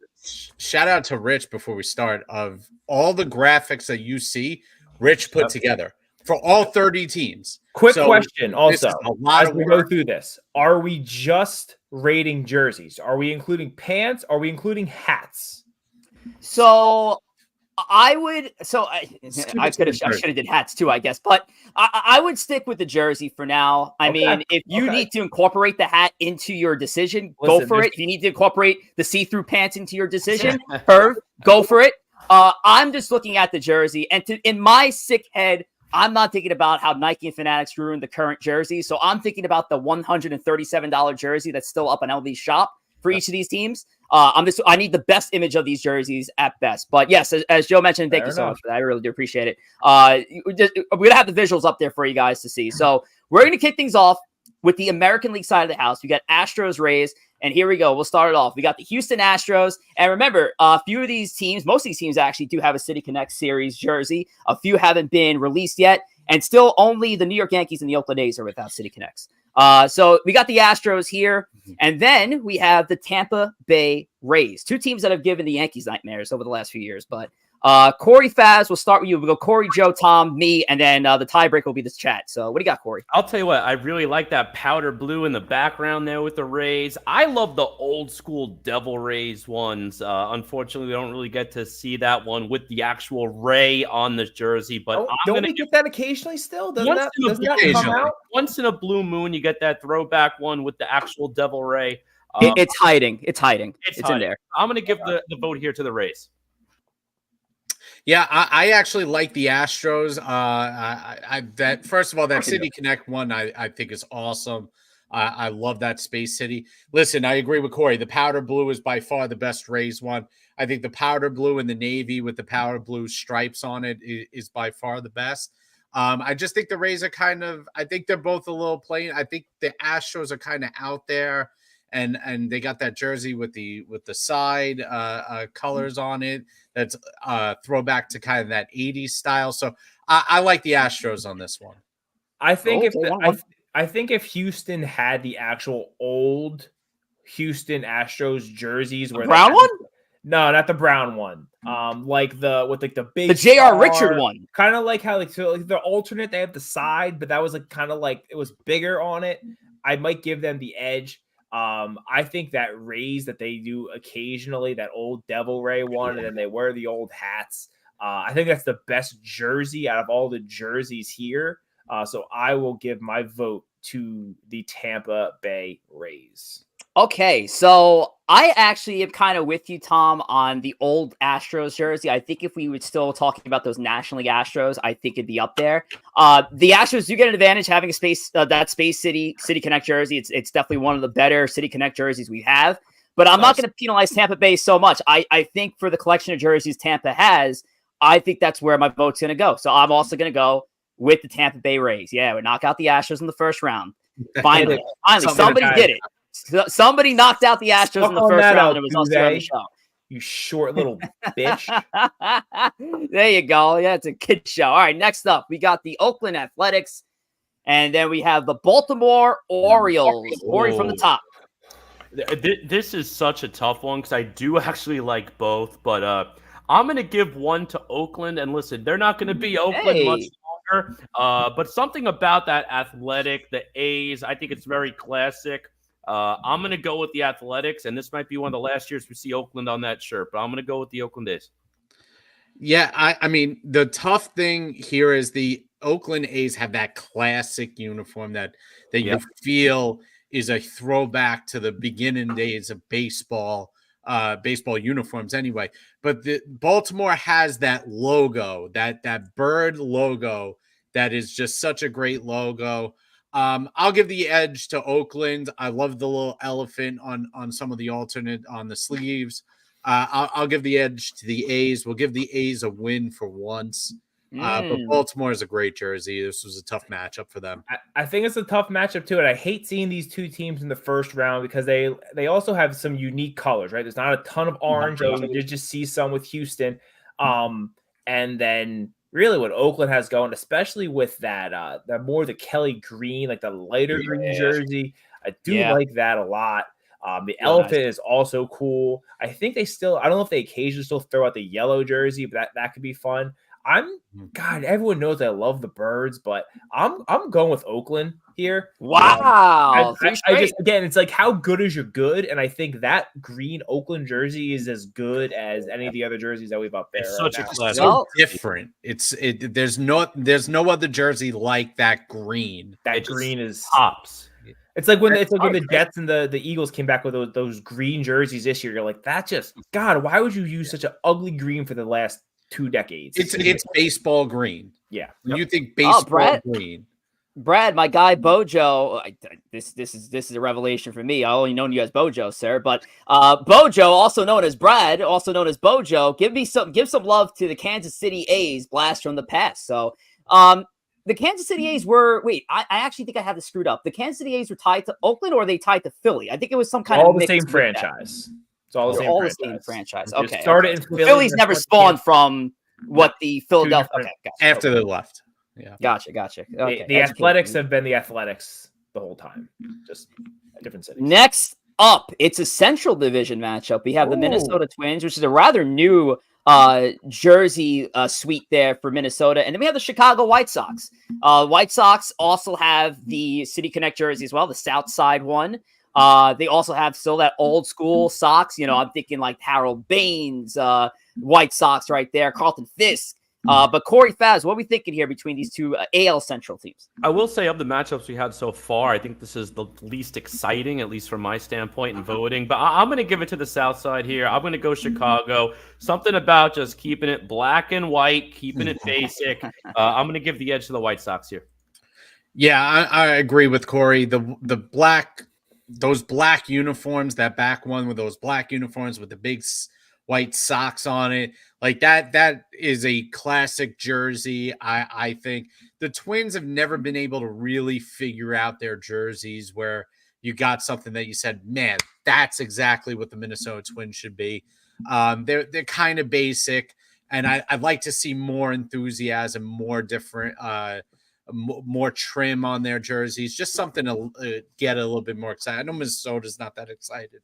Shout out to Rich before we start. Of all the graphics that you see, Rich put together for all 30 teams. Quick question also, as we go through this, are we just rating jerseys? Are we including pants? Are we including hats? So I should have did hats too, I guess, but I would stick with the jersey for now. I mean, if you need to incorporate the hat into your decision, go for it. If you need to incorporate the see-through pants into your decision, go for it. I'm just looking at the jersey, and in my sick head, I'm not thinking about how Nike and Fanatics ruined the current jersey. So I'm thinking about the $137 jersey that's still up on LV Shop for each of these teams. I need the best image of these jerseys at best. But yes, as Joe mentioned, thank you so much for that. I really do appreciate it. We're going to have the visuals up there for you guys to see. So we're going to kick things off with the American League side of the house. We got Astros, Rays. And here we go. We'll start it off. We got the Houston Astros. And remember, a few of these teams, most of these teams actually do have a City Connect Series jersey. A few haven't been released yet. And still only the New York Yankees and the Oakland A's are without City Connects. So we got the Astros here. And then we have the Tampa Bay Rays. Two teams that have given the Yankees nightmares over the last few years. But Corey Faz, we'll start with you. We'll go Corey, Joe, Tom, me, and then the tiebreaker will be this chat. So what do you got, Corey? I'll tell you what, I really like that powder blue in the background there with the Rays. I love the old school Devil Rays ones. Unfortunately, we don't really get to see that one with the actual Ray on the jersey. But don't we get that occasionally still? Doesn't that come out? Once in a blue moon, you get that throwback one with the actual Devil Ray. It's hiding. It's in there. I'm going to give the vote here to the Rays. Yeah, I actually like the Astros. That first of all, that City Connect one I think is awesome. I love that Space City. Listen, I agree with Corey. The powder blue is by far the best Rays one. I think the powder blue and the navy with the powder blue stripes on it is by far the best. I just think the Rays are kind of. I think they're both a little plain. I think the Astros are kind of out there, and they got that jersey with the side colors on it. That's throwback to kind of that 80s style. So I like the Astros on this one. I think I think if Houston had the actual old Houston Astros jerseys, where brown one? No, not the brown one. Like the big, the J.R. Richard one, kind of like how like the alternate they have the side, but that was like kind of like it was bigger on it. I might give them the edge. I think that Rays that they do occasionally, that old Devil Ray one, and then they wear the old hats. I think that's the best jersey out of all the jerseys here. So I will give my vote to the Tampa Bay Rays. Okay, so I actually am kind of with you, Tom, on the old Astros jersey. I think if we were still talking about those National League Astros, I think it'd be up there. The Astros do get an advantage having that Space City Connect jersey. It's definitely one of the better City Connect jerseys we have. But I'm not going to penalize Tampa Bay so much. I think for the collection of jerseys Tampa has, I think that's where my vote's going to go. So I'm also going to go with the Tampa Bay Rays. Yeah, we knock out the Astros in the first round. Finally, somebody did it. Somebody knocked out the Astros in the first round, and it was us here on the show. You short little bitch. There you go. Yeah, it's a kid show. All right, next up, we got the Oakland Athletics, and then we have the Baltimore Orioles. Corey from the top. This is such a tough one because I do actually like both, but I'm going to give one to Oakland. And listen, they're not going to be Oakland much longer, but something about that Athletic, the A's, I think it's very classic. I'm going to go with the Athletics, and this might be one of the last years we see Oakland on that shirt, but I'm going to go with the Oakland A's. Yeah, I mean, the tough thing here is the Oakland A's have that classic uniform that you feel is a throwback to the beginning days of baseball uniforms anyway. But the Baltimore has that logo, that bird logo that is just such a great logo. I'll give the edge to Oakland. I love the little elephant on some of the alternate on the sleeves. I'll give the edge to the A's. We'll give the A's a win for once. But Baltimore is a great jersey. This was a tough matchup for them. I think it's a tough matchup too, and I hate seeing these two teams in the first round because they also have some unique colors, right? There's not a ton of orange. You just see some with Houston, and then really what Oakland has going, especially with that more the Kelly green, like the lighter green jersey. I do like that a lot. The elephant is also cool. I think I don't know if they occasionally still throw out the yellow jersey, but that could be fun. Everyone knows I love the birds, but I'm going with Oakland here. Wow. I just, again, it's like, how good is your good? And I think that green Oakland jersey is as good as any of the other jerseys that we've up there. It's such a class. So different. There's no other jersey like that green. Green is tops. It's like when the Jets and the Eagles came back with those green jerseys this year. You're like, God, why would you use such an ugly green for the last 2 decades? It's baseball green. Yeah. When you think baseball green. Brad, my guy Bojo, this is a revelation for me. I only known you as Bojo, sir, but Bojo, also known as Brad, also known as Bojo, give some love to the Kansas City A's, blast from the past. So, the Kansas City A's I actually think I have this screwed up. The Kansas City A's were tied to Oakland, or are they tied to Philly? I think it was some kind of the same franchise. It's all the same franchise. Okay. Started in Philly. Philly's never spawned from what the Philadelphia. Okay, gotcha. After they left. Yeah. Gotcha. Okay. The Athletics have been the Athletics the whole time. Just different cities. Next up, it's a Central Division matchup. We have the Minnesota Twins, which is a rather new jersey suite there for Minnesota. And then we have the Chicago White Sox. White Sox also have the City Connect jersey as well, the South Side one. They also have still that old school Sox. I'm thinking like Harold Baines, White Sox right there, Carlton Fisk. But Corey, Faz, what are we thinking here between these two AL Central teams? I will say of the matchups we had so far, I think this is the least exciting, at least from my standpoint in voting. But I'm going to give it to the South Side here. I'm going to go Chicago. Something about just keeping it black and white, keeping it basic. I'm going to give the edge to the White Sox here. Yeah, I agree with Corey. Those black uniforms, that back one with those black uniforms with the big white socks on it, like that is a classic jersey. I think the Twins have never been able to really figure out their jerseys where you got something that you said, man, that's exactly what the Minnesota Twins should be. They're kind of basic, and I'd like to see more enthusiasm, more different, more trim on their jerseys, just something to get a little bit more excited. I know Minnesota's not that excited,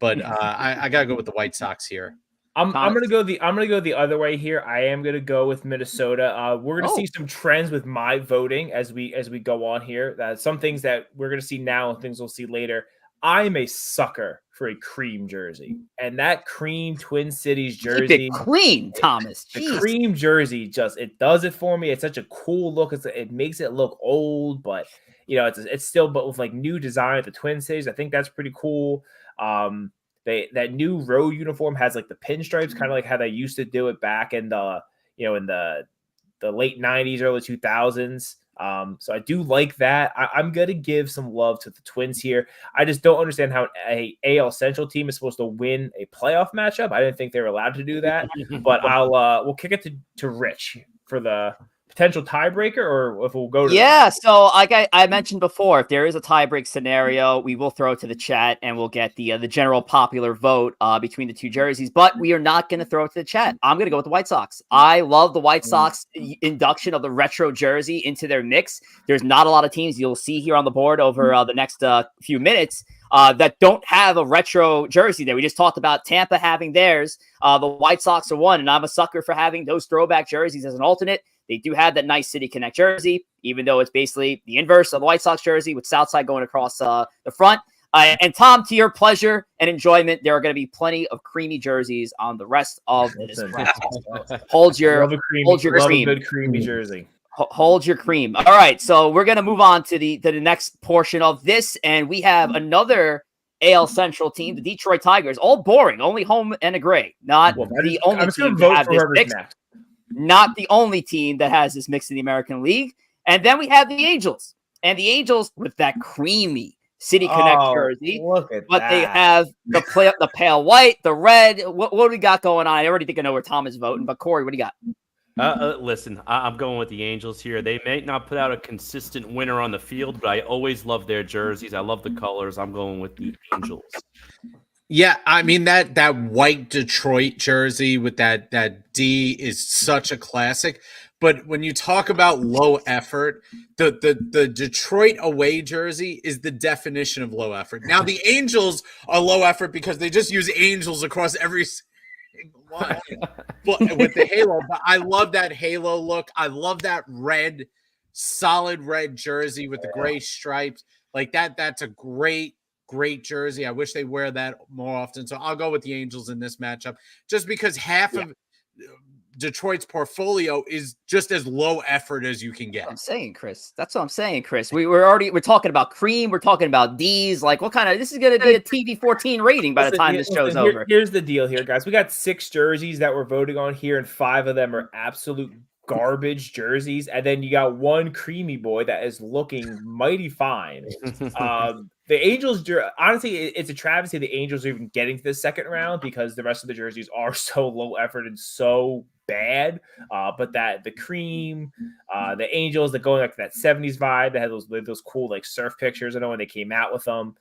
but I gotta go with the White Sox here. I'm gonna go the other way here. I am gonna go with Minnesota. We're gonna see some trends with my voting as we go on here. Some things that we're gonna see now and things we'll see later. I'm a sucker for a cream jersey, and that cream Twin Cities jersey, Keep it clean, Thomas. The cream jersey it does it for me. It's such a cool look. It makes it look old, but it's still but with like new design at the Twin Cities. I think that's pretty cool. That new road uniform has like the pinstripes, kind of like how they used to do it back in the in the late 90s, early 2000s. So I do like that. I'm going to give some love to the Twins here. I just don't understand how a AL Central team is supposed to win a playoff matchup. I didn't think they were allowed to do that, but we'll kick it to Rich for the potential tiebreaker, or if we'll go to So like I mentioned before, if there is a tiebreak scenario, we will throw it to the chat and we'll get the general popular vote between the two jerseys, but we are not going to throw it to the chat. I'm going to go with the White Sox. I love the White Sox induction of the retro jersey into their mix. There's not a lot of teams you'll see here on the board over the next few minutes that don't have a retro jersey there. We just talked about Tampa having theirs. The White Sox are one, and I'm a sucker for having those throwback jerseys as an alternate. They do have that nice City Connect jersey, even though it's basically the inverse of the White Sox jersey with Southside going across the front. And Tom, to your pleasure and enjoyment, there are going to be plenty of creamy jerseys on the rest of this draft. Hold your cream. Good creamy jersey. Hold your cream. All right, so we're going to move on to the next portion of this, and we have another AL Central team, the Detroit Tigers. All boring, only home and a gray. Not the only team to have this mix. Not the only team that has this mix in the American League. And then we have the Angels. And the Angels with that creamy City Connect jersey. They have the pale white, the red. What do we got going on? I already think I know where Tom is voting, but Corey, what do you got? Listen, I'm going with the Angels here. They may not put out a consistent winner on the field, but I always love their jerseys. I love the colors. I'm going with the Angels. Yeah, I mean that white Detroit jersey with that D is such a classic. But when you talk about low effort, the Detroit away jersey is the definition of low effort. Now the Angels are low effort because they just use angels across every single line with the halo. But I love that halo look. I love that solid red jersey with the gray stripes. Like that's a great jersey. I wish they wear that more often. So I'll go with the Angels in this matchup just because half of Detroit's portfolio is just as low effort as you can get. That's what I'm saying, Chris. We're talking about cream. We're talking about D's. Like this is going to be a TV 14 rating by the time this show's over. Here's the deal here, guys. We got 6 jerseys that we're voting on here, and 5 of them are absolute garbage jerseys, and then you got one creamy boy that is looking mighty fine. The Angels, honestly, it's a travesty the Angels are even getting to the second round because the rest of the jerseys are so low effort and so bad. But that the cream, the Angels that going like that 70s vibe, that had those cool like surf pictures. I know when they came out with them.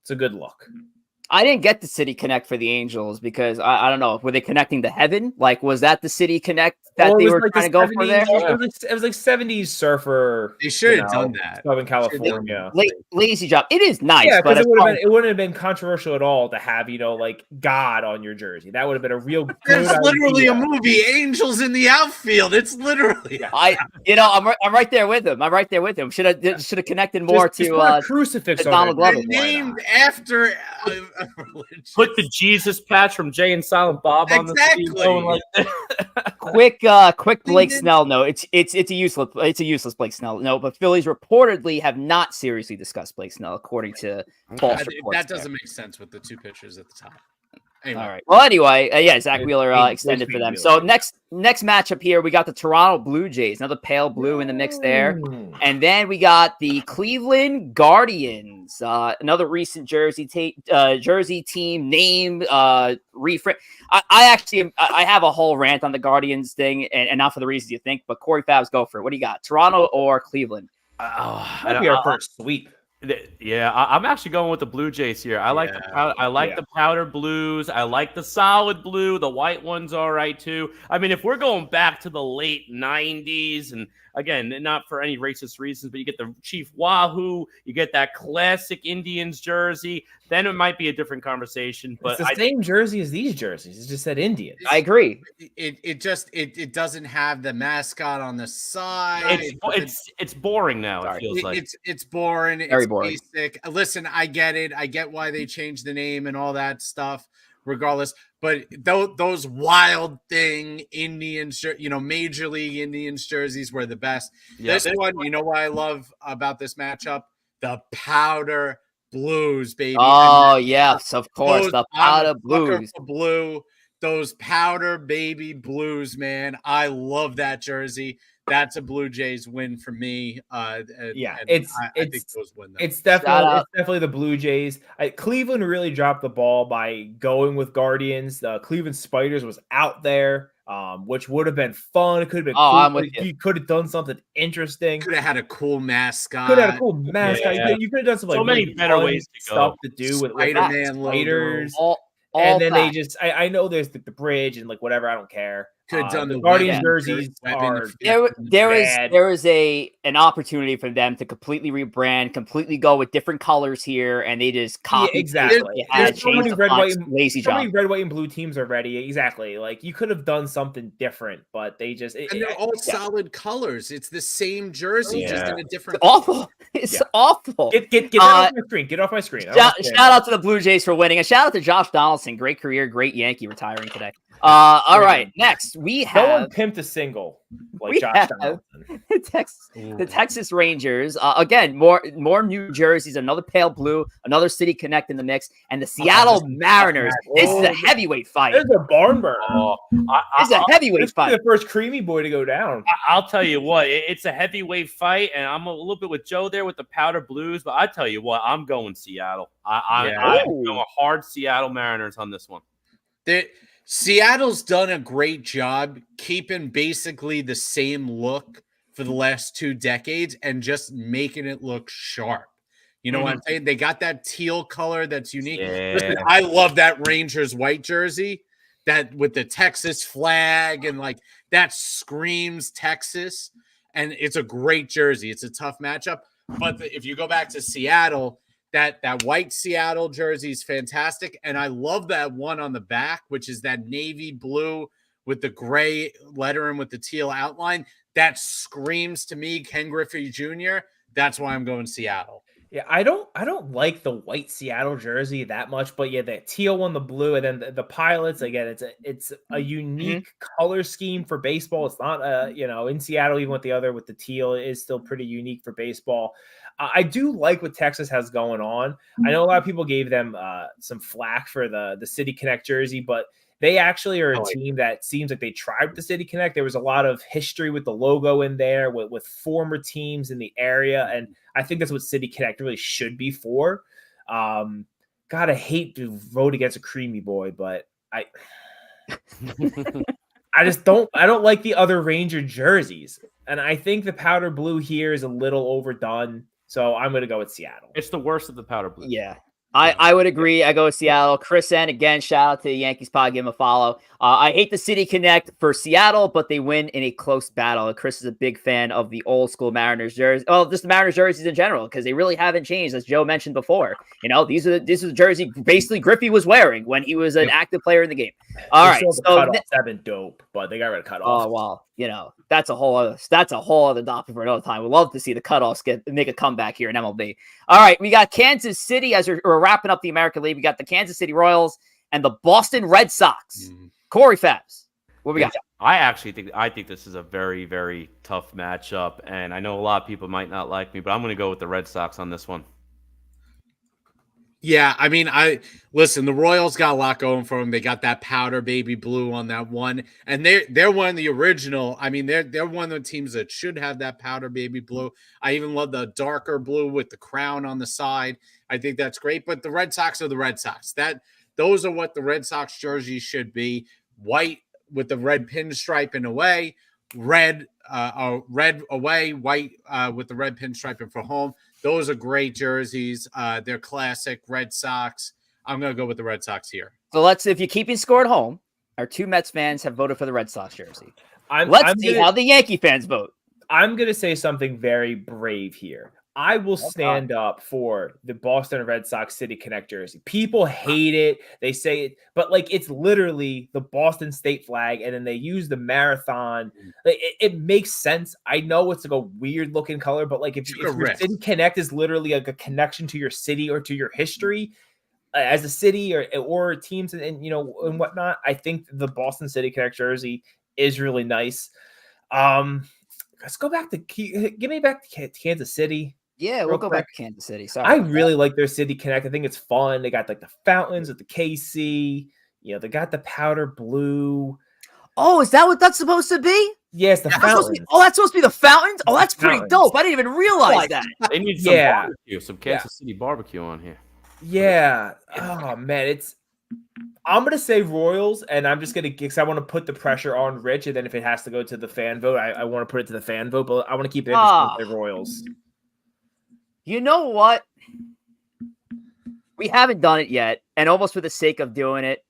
It's a good look. I didn't get the City Connect for the Angels because I don't know. Were they connecting to heaven? Like, was that the City Connect that they were trying to go for there? It was like 70s surfer. They should have done that. Southern California. Lazy job. It is nice. Yeah, because it wouldn't have been controversial at all to have, like God on your jersey. That would have been a real good There's literally a movie, Angels in the Outfield. It's literally. I'm right there with him. Should have connected more to a crucifix Donald Glover. Named after Put the Jesus patch from Jay and Silent Bob on the sleeve. Going like Quick Blake Snell note. It's a useless Blake Snell note. But Phillies reportedly have not seriously discussed Blake Snell, according to false reports. That doesn't make sense with the two pitchers at the top. Anyway. All right. Well, anyway, Zach Wheeler extended for them. So next matchup here, we got the Toronto Blue Jays, another pale blue in the mix there, and then we got the Cleveland Guardians, another recent Jersey team name reframe. I have a whole rant on the Guardians thing, and not for the reasons you think, but Corey Fabs, go for it. What do you got, Toronto or Cleveland? That'd be our first sweep. Yeah, I'm actually going with the Blue Jays here. I like the powder blues. I like the solid blue. The white one's all right too. I mean, if we're going back to the late '90s, and again, not for any racist reasons, but you get the Chief Wahoo, you get that classic Indians jersey, then it might be a different conversation. But it's the same jersey as these jerseys. It's just that Indians. I agree. It doesn't have the mascot on the side. It's boring now. It feels like it's boring. Very boring. Basic. Listen, I get it. I get why they changed the name and all that stuff. Regardless, but those wild thing Indians, Major League Indians jerseys were the best. Yeah, this one, you know what I love about this matchup? The powder blues, baby. Oh yes, of course, the powder blues. Blue, those powder baby blues, man. I love that jersey. That's a Blue Jays win for me. I think those win. It's definitely the Blue Jays. Cleveland really dropped the ball by going with Guardians. The Cleveland Spiders was out there, which would have been fun. It could have been. Oh, cool. I'm with you. You could have done something interesting. Could have had a cool mascot. Yeah. You could have done some many better ways to stuff to do with Spider-Man spiders. And then they just, I know there's the bridge and like whatever. I don't care. Could have done the Guardian jerseys. There is an opportunity for them to completely rebrand, completely go with different colors here, and they just copy exactly. There's so many red, white, and blue teams already. Exactly. Like you could have done something different, but they just they're all solid colors. It's the same jersey, just in a different. It's awful. It's awful. Get that off my screen. Get off my screen. Shout out to the Blue Jays for winning, and shout out to Josh Donaldson. Great career, great Yankee retiring today. All right, next we have. No one pimped a single like Josh Donaldson. The Texas Rangers. Again, more New Jerseys, another pale blue, another City Connect in the mix, and the Seattle Mariners. This is a heavyweight fight. There's a barn burner. It's a heavyweight fight. The first creamy boy to go down. I'll tell you what, it's a heavyweight fight, and I'm a little bit with Joe there with the powder blues, but I tell you what, I'm going Seattle. I'm going hard Seattle Mariners on this one. Seattle's done a great job keeping basically the same look for the last 2 decades and just making it look sharp. You know what I'm saying? They got that teal color that's unique. Yeah. Listen, I love that Rangers white jersey, that with the Texas flag, and like that screams Texas. And it's a great jersey. It's a tough matchup. But if you go back to Seattle, that white Seattle jersey is fantastic. And I love that one on the back, which is that navy blue with the gray lettering with the teal outline. That screams to me Ken Griffey Jr. That's why I'm going Seattle. Yeah, I don't like the white Seattle jersey that much, but yeah, the teal one, the blue, and then the Pilots. Again, it's a unique color scheme for baseball. It's not in Seattle, even with the teal, it is still pretty unique for baseball. I do like what Texas has going on. I know a lot of people gave them some flack for the City Connect jersey, but they actually are a team that seems like they tried with the City Connect. There was a lot of history with the logo in there, with former teams in the area, and I think that's what City Connect really should be for. God, I hate to vote against a creamy boy, but I don't like the other Ranger jerseys, and I think the powder blue here is a little overdone. So I'm going to go with Seattle. It's the worst of the powder blue. Yeah. I would agree. I go with Seattle. Chris N, again, shout out to the Yankees pod. Give him a follow. I hate the City Connect for Seattle, but they win in a close battle. Chris is a big fan of the old school Mariners jersey. Well, just the Mariners jerseys in general, because they really haven't changed, as Joe mentioned before. This is a jersey basically Griffey was wearing when he was an active player in the game. All right. So cutoffs have been dope, but they got rid of cutoffs. Oh well, that's a whole other topic for another time. We'd love to see the cutoffs make a comeback here in MLB. All right, we got Kansas City as our wrapping up the American League. We got the Kansas City Royals and the Boston Red Sox. Corey Fabs, what we got? I think this is a very, very tough matchup, and I know a lot of people might not like me, but I'm going to go with the Red Sox on this one. Yeah, I mean, listen, the Royals got a lot going for them. They got that powder baby blue on that one, and they're one of the original. I mean, they're one of the teams that should have that powder baby blue. I even love the darker blue with the crown on the side. I think that's great. But the Red Sox are the Red Sox. Those are what the Red Sox jerseys should be: white with the red pinstriping away, red away, white with the red pinstriping for home. Those are great jerseys. They're classic Red Sox. I'm going to go with the Red Sox here. So if you're keeping score at home, our 2 Mets fans have voted for the Red Sox jersey. Let's see how the Yankee fans vote. I'm going to say something very brave here. I will stand up for the Boston Red Sox City Connect jersey. People hate it. They say it, but like it's literally the Boston state flag, and then they use the marathon. It makes sense. I know it's like a weird looking color, but like if your City Connect is literally like a connection to your city or to your history as a city or teams and and whatnot, I think the Boston City Connect jersey is really nice. Let's go back to give me back to Kansas City. Yeah, we'll go back to Kansas City. Sorry. I really like their City Connect. I think it's fun. They got like the fountains at the KC. They got the powder blue. Oh, is that what that's supposed to be? Yes, the fountains. That's supposed to be the fountains? Oh, that's pretty dope. I didn't even realize that. They need some barbecue, some Kansas City barbecue on here. Yeah. Oh, man. I'm going to say Royals, and I'm just going to, because I want to put the pressure on Rich, and then if it has to go to the fan vote, I want to put it to the fan vote, but I want to keep it interesting with the Royals. You know what? We haven't done it yet, and almost for the sake of doing it,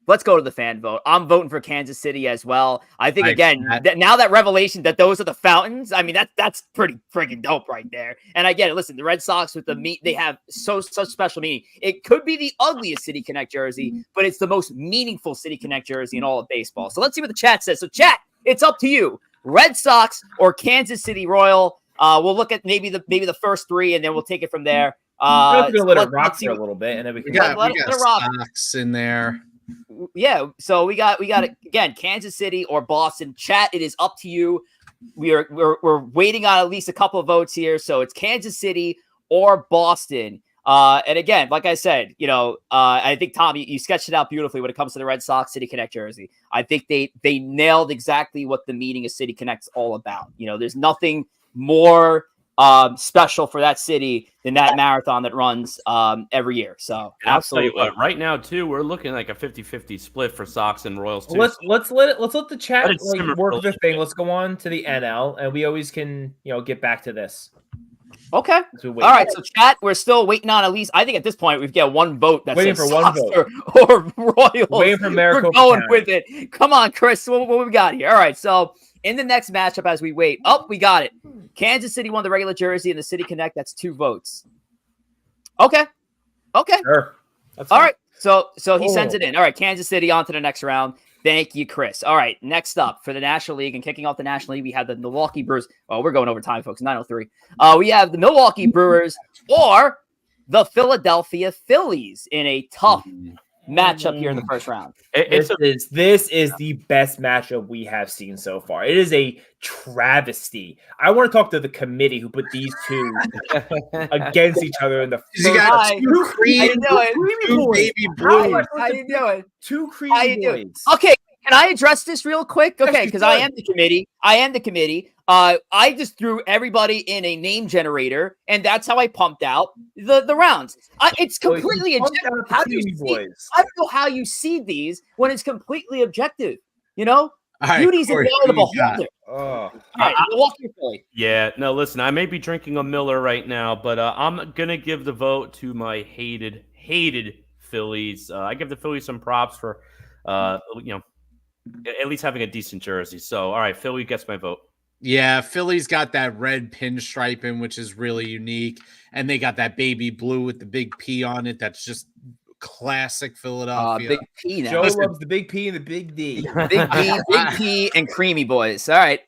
let's go to the fan vote. I'm voting for Kansas City as well. I think, again, now that revelation that those are the fountains, I mean, that's pretty freaking dope right there. And I get it. Listen, the Red Sox with the meat, they have such special meaning. It could be the ugliest City Connect jersey, but it's the most meaningful City Connect jersey in all of baseball. So let's see what the chat says. So, chat, it's up to you. Red Sox or Kansas City Royal. We'll look at maybe the first 3, and then we'll take it from there. We're going to let it rock for a little bit, and then we can let it rock. Sox in there. Yeah, so we got again Kansas City or Boston. Chat, it is up to you. We're waiting on at least a couple of votes here, so it's Kansas City or Boston. And again, like I said, I think Tom, you sketched it out beautifully when it comes to the Red Sox City Connect jersey. I think they nailed exactly what the meaning of City Connect's all about. There's nothing more special for that city than that marathon that runs every year. So absolutely. I'll tell you what, right now too, we're looking like a 50-50 split for Sox and Royals too. Let's let the chat work their thing. Let's go on to the NL, and we always can get back to this. Okay. All right. So chat, we're still waiting on at least. I think at this point we've got one vote. That's waiting for one vote or Royals. Waiting for Maricopa. We're going with it. Come on, Chris. What we got here? All right. So in the next matchup, as we wait, we got it. Kansas City won the regular jersey and the City Connect. That's 2 votes. Okay. Sure. All right. So he sends it in. All right. Kansas City on to the next round. Thank you, Chris. All right. Next up for the National League and kicking off the National League, we have the Milwaukee Brewers. Oh, we're going over time, folks. 9:03. We have the Milwaukee Brewers or the Philadelphia Phillies in a tough matchup here in the first round. This is the best matchup we have seen so far. It is a travesty. I want to talk to the committee who put these two against each other in the first. You got two creamy baby blues. How you doing? Two creamy boys. Okay, can I address this real quick? Okay, because I am the committee. I just threw everybody in a name generator, and that's how I pumped out the rounds. It's completely objective. I don't know how you see these when it's completely objective. Beauty's in the eye of the beholder. All right, Milwaukee Philly. Yeah, no, listen, I may be drinking a Miller right now, but I'm going to give the vote to my hated Phillies. I give the Phillies some props for, at least having a decent jersey. So, all right, Philly gets my vote. Yeah, Philly's got that red pinstriping, which is really unique. And they got that baby blue with the big P on it. That's just classic Philadelphia. Big P now. Joe loves the big P and the big D. Big P and creamy boys. All right.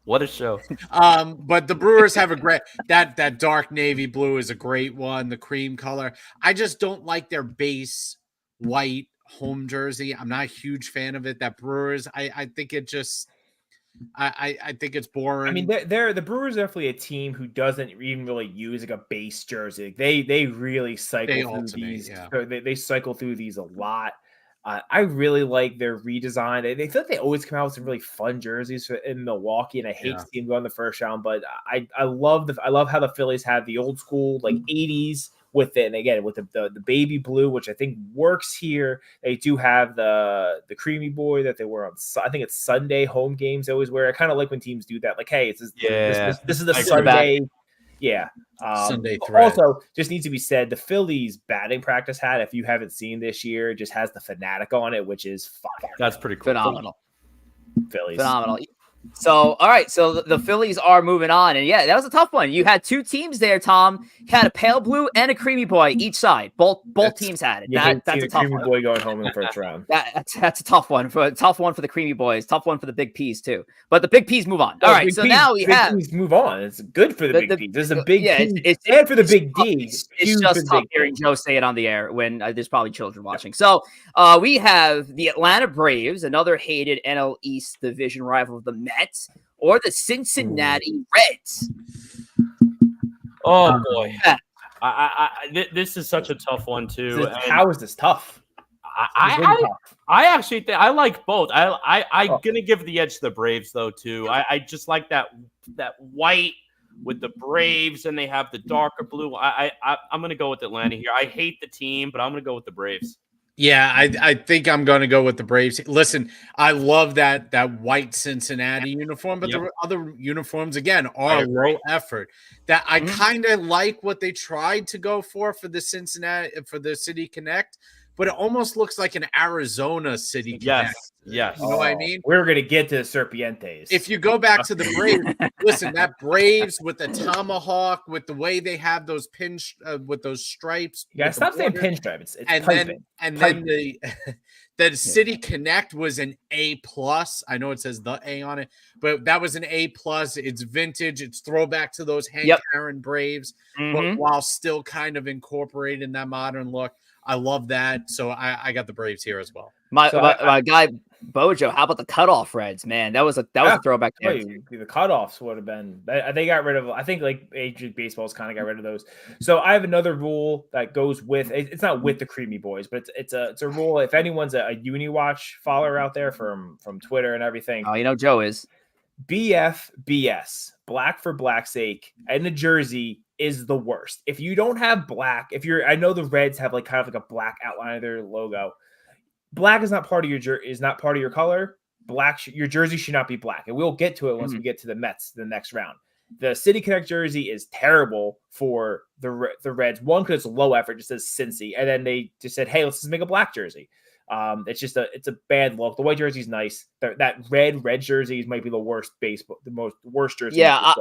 What a show. But the Brewers have a great that dark navy blue is a great one. The cream color. I just don't like their base white home jersey. I'm not a huge fan of it. That Brewers, I think it just I think it's boring. I mean, they're the Brewers are definitely a team who doesn't even really use like a base jersey. They really cycle through these. Yeah. They cycle through these a lot. I really like their redesign. They feel like they always come out with some really fun jerseys in Milwaukee, and I hate to see them go in the first round. But I love how the Phillies have the old school like '80s with it, and again with the baby blue, which I think works here. They do have the creamy boy that they wear on. I think it's Sunday home games. They always wear. I kind of like when teams do that. Like, hey, this is the Sunday. Yeah. Sunday thread. Also, just needs to be said, the Phillies batting practice hat, if you haven't seen this year, just has the Fanatic on it, which is fire. That's pretty cool. Phenomenal. Phillies. Phenomenal. So, all right. So the Phillies are moving on. And yeah, that was a tough one. You had two teams there, Tom. You had a pale blue and a creamy boy each side. Both teams had it. That's a tough creamy one. Boy going home in the first round. That's a tough one. Tough one for the creamy boys. Tough one for the big P's too. But the big P's move on. All right. So now we have P's move on. It's good for the big P's. There's a big P. It's bad for the big D. It's just tough hearing Joe say it on the air when there's probably children watching. So we have the Atlanta Braves, another hated NL East division rival of the Mets, or the Cincinnati Reds. Oh boy, this is such a tough one too. How is this tough? I actually think I like both. I'm gonna give the edge to the Braves though too. I just like that white with the Braves, and they have the darker blue. I'm gonna go with Atlanta here. I hate the team, but I'm gonna go with the Braves. Yeah, I think I'm going to go with the Braves. Listen, I love that white Cincinnati uniform, but the other uniforms, again, are low effort. That I kind of like what they tried to go for the City Connect, but it almost looks like an Arizona City Connect. Yes. You know what I mean? We're going to get to the Serpientes. If you go back to the Braves, listen, that Braves with the tomahawk, with the way they have those pins with those stripes. Yeah, stop saying pinstripe. It's then the City Connect was an A+. I know it says the A on it, but that was an A+. It's vintage. It's throwback to those Hank Aaron Braves, but while still kind of incorporating that modern look. I love that. So I got the Braves here as well. My guy Bojo, how about the cutoff Reds? Man, that was a throwback. The cutoffs would have been. They got rid of. I think like Major League Baseball's kind of got rid of those. So I have another rule that goes with. It's not with the Creamy Boys, but it's a rule. If anyone's a UniWatch follower out there from Twitter and everything, Joe is BS, black for black's sake, and the jersey is the worst. If you don't have black, I know the Reds have like kind of like a black outline of their logo. Black is not part of your color. Black, your jersey should not be black. And we'll get to it once we get to the Mets, the next round. The City Connect jersey is terrible for the Reds. One, because it's low effort, just says Cincy. And then they just said, hey, let's just make a black jersey. It's a bad look. The white jersey is nice. That red jersey might be the worst jersey. Yeah,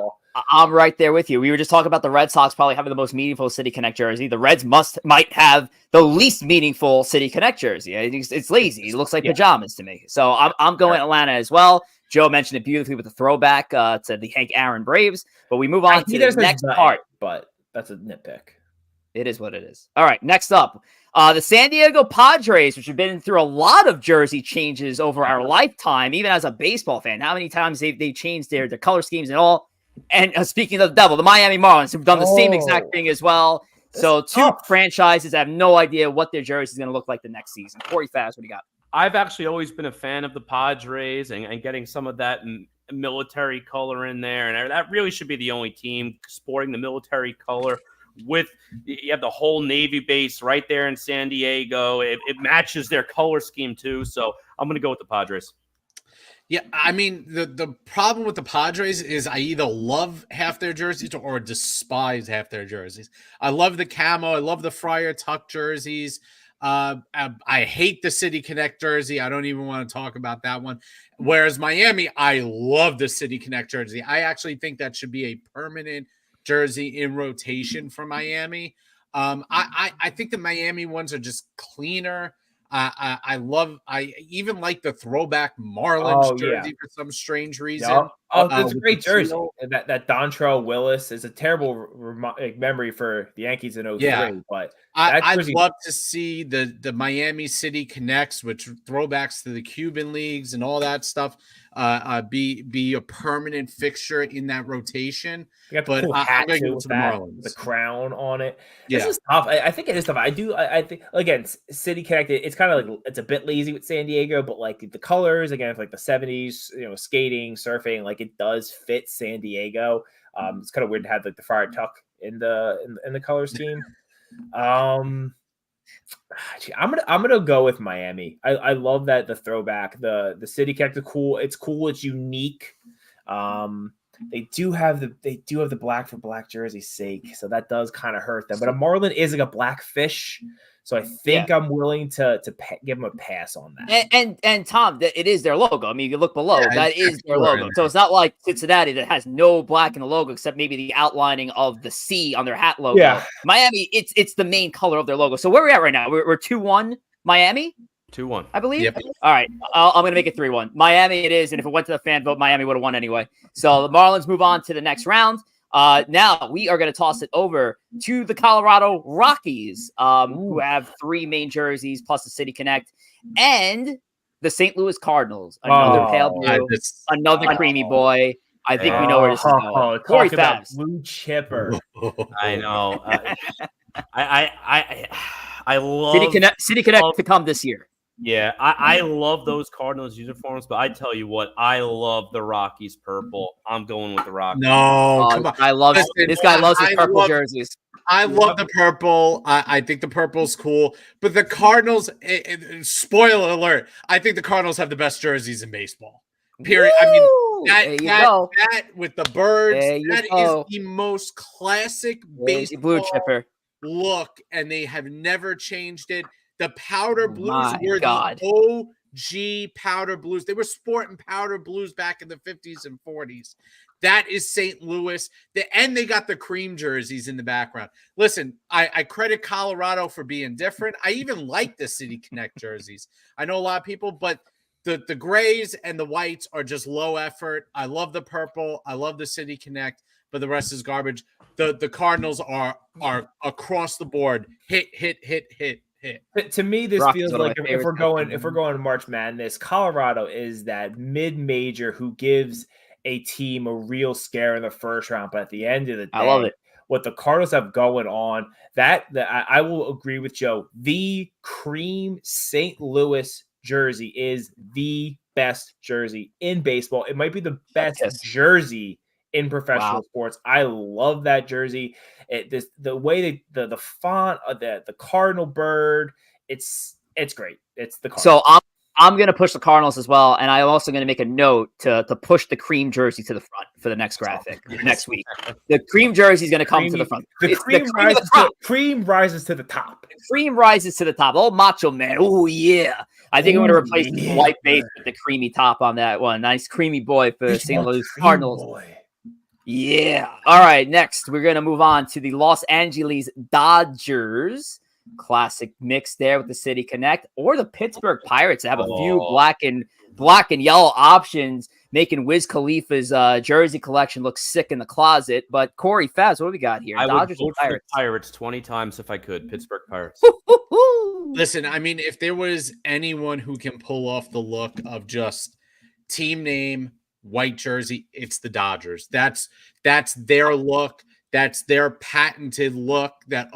I'm right there with you. We were just talking about the Red Sox probably having the most meaningful City Connect jersey. The Reds might have the least meaningful City Connect jersey. It's lazy. It looks like pajamas to me. So I'm going Atlanta as well. Joe mentioned it beautifully with the throwback to the Hank Aaron Braves. But we move on to the next part. But that's a nitpick. It is what it is. All right, next up. The San Diego Padres, which have been through a lot of jersey changes over our lifetime, even as a baseball fan. How many times they changed their color schemes and all. And speaking of the devil, the Miami Marlins have done the same exact thing as well. So two franchises have no idea what their jersey is going to look like the next season. Corey Faz, what do you got? I've actually always been a fan of the Padres and getting some of that military color in there. And that really should be the only team sporting the military color. You have the whole Navy base right there in San Diego. It matches their color scheme too. So I'm going to go with the Padres. Yeah, I mean, the problem with the Padres is I either love half their jerseys or despise half their jerseys. I love the camo. I love the Friar Tuck jerseys. I hate the City Connect jersey. I don't even want to talk about that one. Whereas Miami, I love the City Connect jersey. I actually think that should be a permanent jersey in rotation for Miami. I think the Miami ones are just cleaner. I even like the throwback Marlins jersey for some strange reason. Oh, that's a with great the jersey. teal. And that Dontrell Willis is a terrible memory for the Yankees in 03, Yeah. but that I'd jersey- love to see the Miami City Connects, which throwbacks to the Cuban leagues and all that stuff, be a permanent fixture in that rotation. you got the But cool I'm hat gonna too give it with to the that, Marlins. with the crown on it. Yeah. This is tough. I think it is tough. I think again, City Connected. It's kind of like it's a bit lazy with San Diego, but like the colors again, like the '70s, skating, surfing, like it does fit San Diego. It's kind of weird to have like the Friar Tuck in the color scheme. I'm gonna go with Miami. I love that the throwback, the City Connected, cool. It's cool. It's unique. They do have the black for black jersey's sake, so that does kind of hurt them. But a Marlin is like a black fish, so I think I'm willing to give them a pass on that. And Tom, it is their logo. I mean, you can look below. Yeah, That is their sure. logo. So it's not like Cincinnati that has no black in the logo except maybe the outlining of the C on their hat logo. Yeah. Miami, it's the main color of their logo. So where are we at right now? We're 2-1 Miami, 2-1. I believe. Yep. All right, I'm going to make it 3-1. Miami it is, and if it went to the fan vote, Miami would have won anyway. So the Marlins move on to the next round. Now we are going to toss it over to the Colorado Rockies, who have 3 main jerseys plus the City Connect, and the St. Louis Cardinals, another pale blue, another creamy boy. I think we know where this is going. Corey Talk about Fabs. blue chipper. I know. I love City Connect to come this year. Yeah, I love those Cardinals uniforms, but I tell you what, I love the Rockies purple. I'm going with the Rockies. No, come on. This guy loves his purple jerseys. I love the purple. I think the purple's cool. But the Cardinals, spoiler alert, I think the Cardinals have the best jerseys in baseball. Period. Woo! I mean, that with the birds, that is the most classic baseball blue chipper look, and they have never changed it. The powder blues were the OG powder blues. They were sporting powder blues back in the 50s and 40s. That is St. Louis. And they got the cream jerseys in the background. Listen, I credit Colorado for being different. I even like the City Connect jerseys. I know a lot of people, but the grays and the whites are just low effort. I love the purple. I love the City Connect, but the rest is garbage. The Cardinals are across the board. Hit. To me, this Rockies feels like if we're going to March Madness, Colorado is that mid-major who gives a team a real scare in the first round. But at the end of the day, I love it. What the Cardinals have going on, that I will agree with Joe. The cream St. Louis jersey is the best jersey in baseball. It might be the best jersey in professional sports. I love that jersey. The way the font of the cardinal bird, it's great. It's the Cardinals. So I'm going to push the Cardinals as well, and I'm also going to make a note to push the cream jersey to the front for the next graphic next week. The cream jersey is going to come to the front. The cream rises to the top. The cream rises to the top. Oh, Macho Man. Oh, yeah. I think I'm going to replace the white base with the creamy top on that one. Nice creamy boy for St. Louis Cardinals. Yeah. All right. Next, we're going to move on to the Los Angeles Dodgers. Classic mix there with the City Connect, or the Pittsburgh Pirates that have a few black and yellow options, making Wiz Khalifa's jersey collection look sick in the closet. But Corey Fabs, what do we got here? I Dodgers would vote Pirates. for the Pirates 20 times if I could. Pittsburgh Pirates. Listen, I mean, if there was anyone who can pull off the look of just team name, white jersey, it's the Dodgers. That's their look. That's their patented look that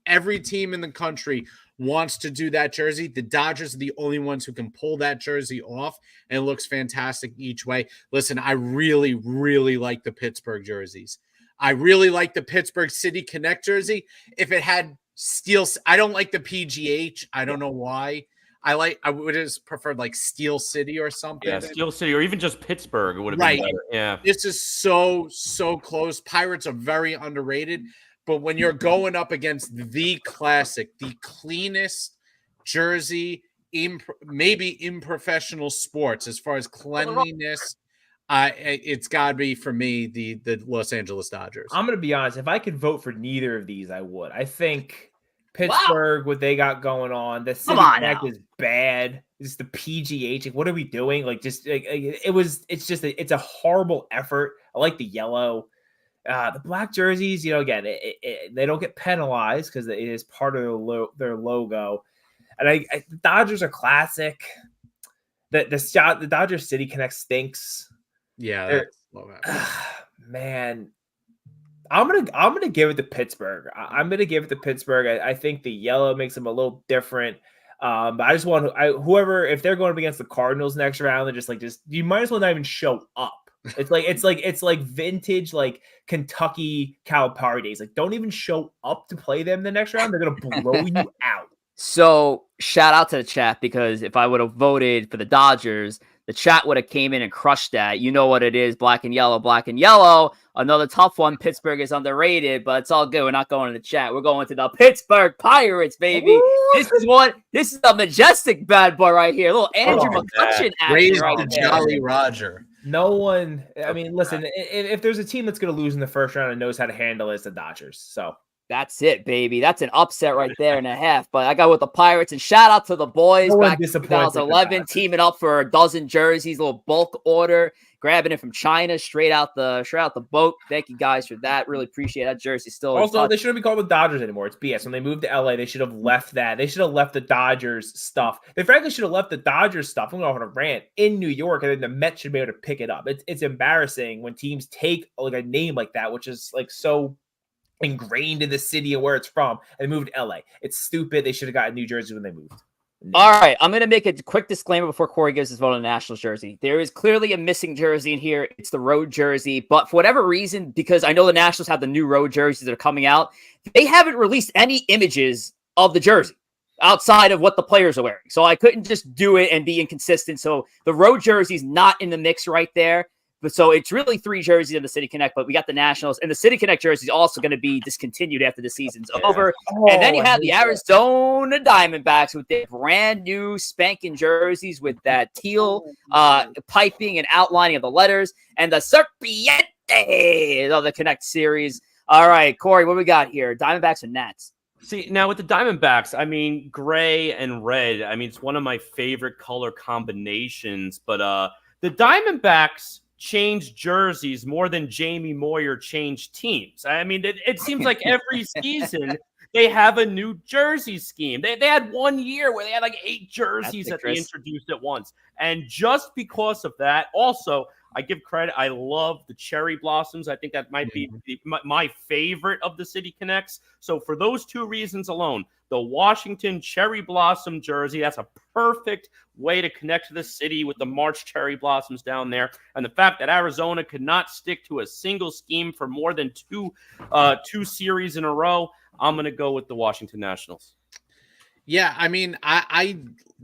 every team in the country wants to do that jersey. The Dodgers are the only ones who can pull that jersey off, and it looks fantastic each way. Listen, I really, really like the Pittsburgh jerseys. I really like the Pittsburgh City Connect jersey. If it had steel, I don't like the PGH. I don't know why. I would have preferred like Steel City or something. Yeah, Steel City, or even just Pittsburgh. It would have been better. Yeah. This is so close. Pirates are very underrated, but when you're going up against the classic, the cleanest jersey maybe in professional sports as far as cleanliness, it's got to be for me the Los Angeles Dodgers. I'm going to be honest. If I could vote for neither of these, I would. I think Pittsburgh, what they got going on. The City Connect is bad. It's the PGH. Like, what are we doing? Like, just like, it's a horrible effort. I like the yellow. The black jerseys, again, they don't get penalized because it is part of their logo. And the Dodgers are classic. The Dodgers City Connect stinks. Yeah, man. I'm gonna give it to Pittsburgh. I'm gonna give it to Pittsburgh. I think the yellow makes them a little different. But I just want whoever, if they're going up against the Cardinals next round, they're just you might as well not even show up. It's like vintage like Kentucky Calipari days. Like, don't even show up to play them the next round. They're gonna blow you out. So shout out to the chat, because if I would have voted for the Dodgers, the chat would have came in and crushed that. You know what it is, black and yellow, black and yellow. Another tough one. Pittsburgh is underrated, but it's all good. We're not going to the chat. We're going to the Pittsburgh Pirates, baby. Ooh. This is a majestic bad boy right here. A little Andrew McCutchen action right there. Jolly Roger. No one, I mean, listen, if there's a team that's going to lose in the first round and knows how to handle it, it's the Dodgers. So that's it, baby. That's an upset right there and a half. But I got with the Pirates, and shout out to the boys back in 2011, teaming up for a dozen jerseys, little bulk order, grabbing it from China straight out the boat. Thank you guys for that. Really appreciate that jersey. Still, also, they shouldn't be called the Dodgers anymore. It's BS. When they moved to LA, they should have left that. They should have left the Dodgers stuff. They frankly should have left the Dodgers stuff. I'm going on a rant in New York, and then the Mets should be able to pick it up. It's embarrassing when teams take like a name like that, which is like so ingrained in the city and where it's from, and moved to LA. It's stupid. They should have gotten New Jersey when they moved. All right, I'm going to make a quick disclaimer before Corey gives his vote on the Nationals jersey. There is clearly a missing jersey in here. It's the road jersey, but for whatever reason, because I know the Nationals have the new road jerseys that are coming out, they haven't released any images of the jersey outside of what the players are wearing. So I couldn't just do it and be inconsistent. So the road jersey is not in the mix right there. But so it's really 3 jerseys in the City Connect, but we got the Nationals, and the City Connect jersey is also going to be discontinued after the season's over. And then you have the Arizona Diamondbacks with their brand new spanking jerseys with that teal piping and outlining of the letters, and the Serpientes of the Connect series. All right, Corey, what we got here? Diamondbacks and Nats. See, now with the Diamondbacks, I mean, gray and red, I mean, it's one of my favorite color combinations, but the Diamondbacks changed jerseys more than Jamie Moyer changed teams. I mean, it seems like every season they have a new jersey scheme. They had 1 year where they had like 8 jerseys that they introduced at once. And just because of that, also, I give credit. I love the cherry blossoms. I think that might be my favorite of the City Connects. So for those 2 reasons alone, the Washington cherry blossom jersey, that's a perfect way to connect to the city with the March cherry blossoms down there. And the fact that Arizona could not stick to a single scheme for more than two series in a row, I'm going to go with the Washington Nationals. Yeah, I mean, I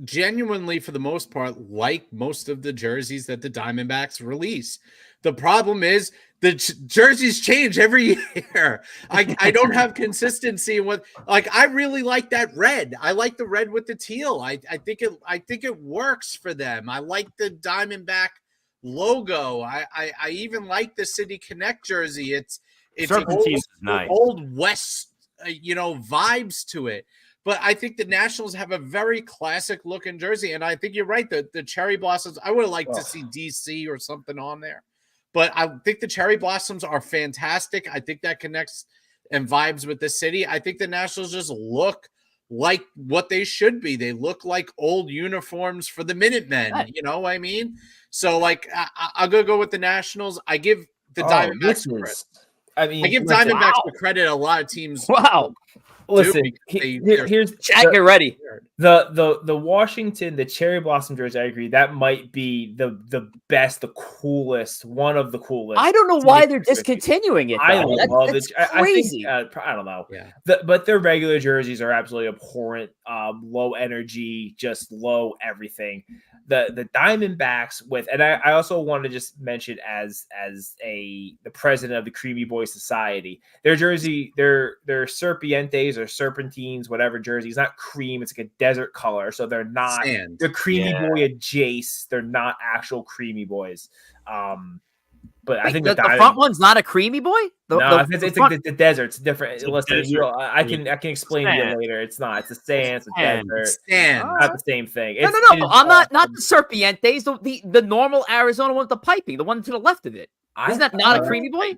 genuinely, for the most part, like most of the jerseys that the Diamondbacks release. The problem is the jerseys change every year. I don't have consistency in what, like, I really like that red. I like the red with the teal. I think it works for them. I like the Diamondback logo. I even like the City Connect jersey. It's nice. Old West, vibes to it. But I think the Nationals have a very classic looking jersey. And I think you're right. The cherry blossoms, I would have liked to see DC or something on there. But I think the cherry blossoms are fantastic. I think that connects and vibes with the city. I think the Nationals just look like what they should be. They look like old uniforms for the Minutemen. Right. You know what I mean? So, like, I'll go with the Nationals. I give the Diamondbacks credit. I give Diamondbacks the credit. A lot of teams. Wow. Listen, here's Jack, ready. The Washington, the cherry blossom jersey, I agree. That might be the best, the coolest, one of the coolest. I don't know why they're discontinuing it. I love it. Crazy. I don't know. Yeah. But their regular jerseys are absolutely abhorrent. Low energy, just low everything. The Diamondbacks and I also want to just mention as the president of the Creamy Boy Society, their jersey, their Serpientes or Serpentines, whatever jersey, it's not cream, it's like a desert color. So they're not the Creamy Boy adjacent. They're not actual Creamy Boys. But I Wait, think the Diamond, front one's not a creamy boy. it's front- like the desert. It's different. It's a Listen, desert. I can explain to you Sand. later. It's not. It's the sand. It's the Sand. desert. Stand. It's not the same thing. No, It is I'm not awesome. the Serpientes, the normal Arizona one with the piping, the one to the left of it. Isn't that not a creamy boy?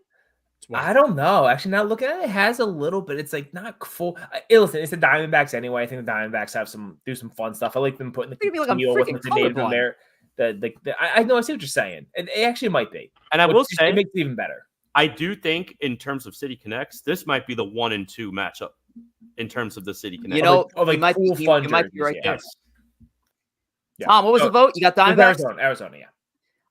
I don't know. Actually, now looking at it, it has a little, but it's like not full. Listen, it's the Diamondbacks anyway. I think the Diamondbacks do some fun stuff. I like them putting the You're gonna be like, I'm teal with freaking the natives in colorblind. there. I know. I see what you're saying, and it actually might be. And I will say, it makes it even better. I do think in terms of City Connects, this might be the 1 and 2 matchup in terms of the City Connects. You know, like you might cool, be, fun you might be jerseys, right yeah. there. Yeah. Tom, what was the vote? You got Diamondbacks? Arizona, yeah.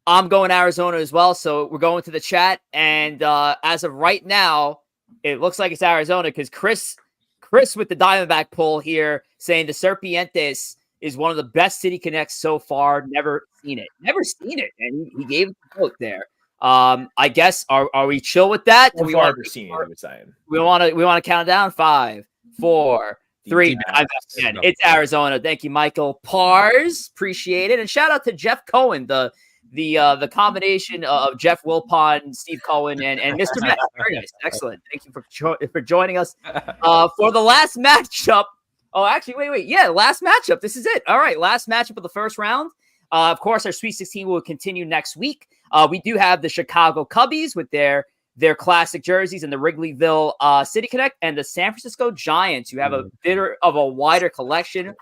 I'm going Arizona as well. So we're going to the chat. And as of right now, it looks like it's Arizona because Chris with the Diamondback poll here saying the Serpientes is one of the best City Connects so far. Never seen it. And he gave it the vote there. I guess are we chill with that? So far, I've seen it. I would say. We want to count down 5, 4, 3. It's Arizona. Thank you, Michael Pars. Appreciate it. And shout out to Jeff Cohen, the combination of Jeff Wilpon, Steve Cohen, and Mr. Matt. Very nice. Excellent. Thank you for joining us for the last matchup. Oh, actually, wait. Yeah, last matchup. This is it. All right, last matchup of the first round. Of course, our Sweet 16 will continue next week. We do have the Chicago Cubbies with their classic jerseys and the Wrigleyville City Connect and the San Francisco Giants, who have a bit of a wider collection.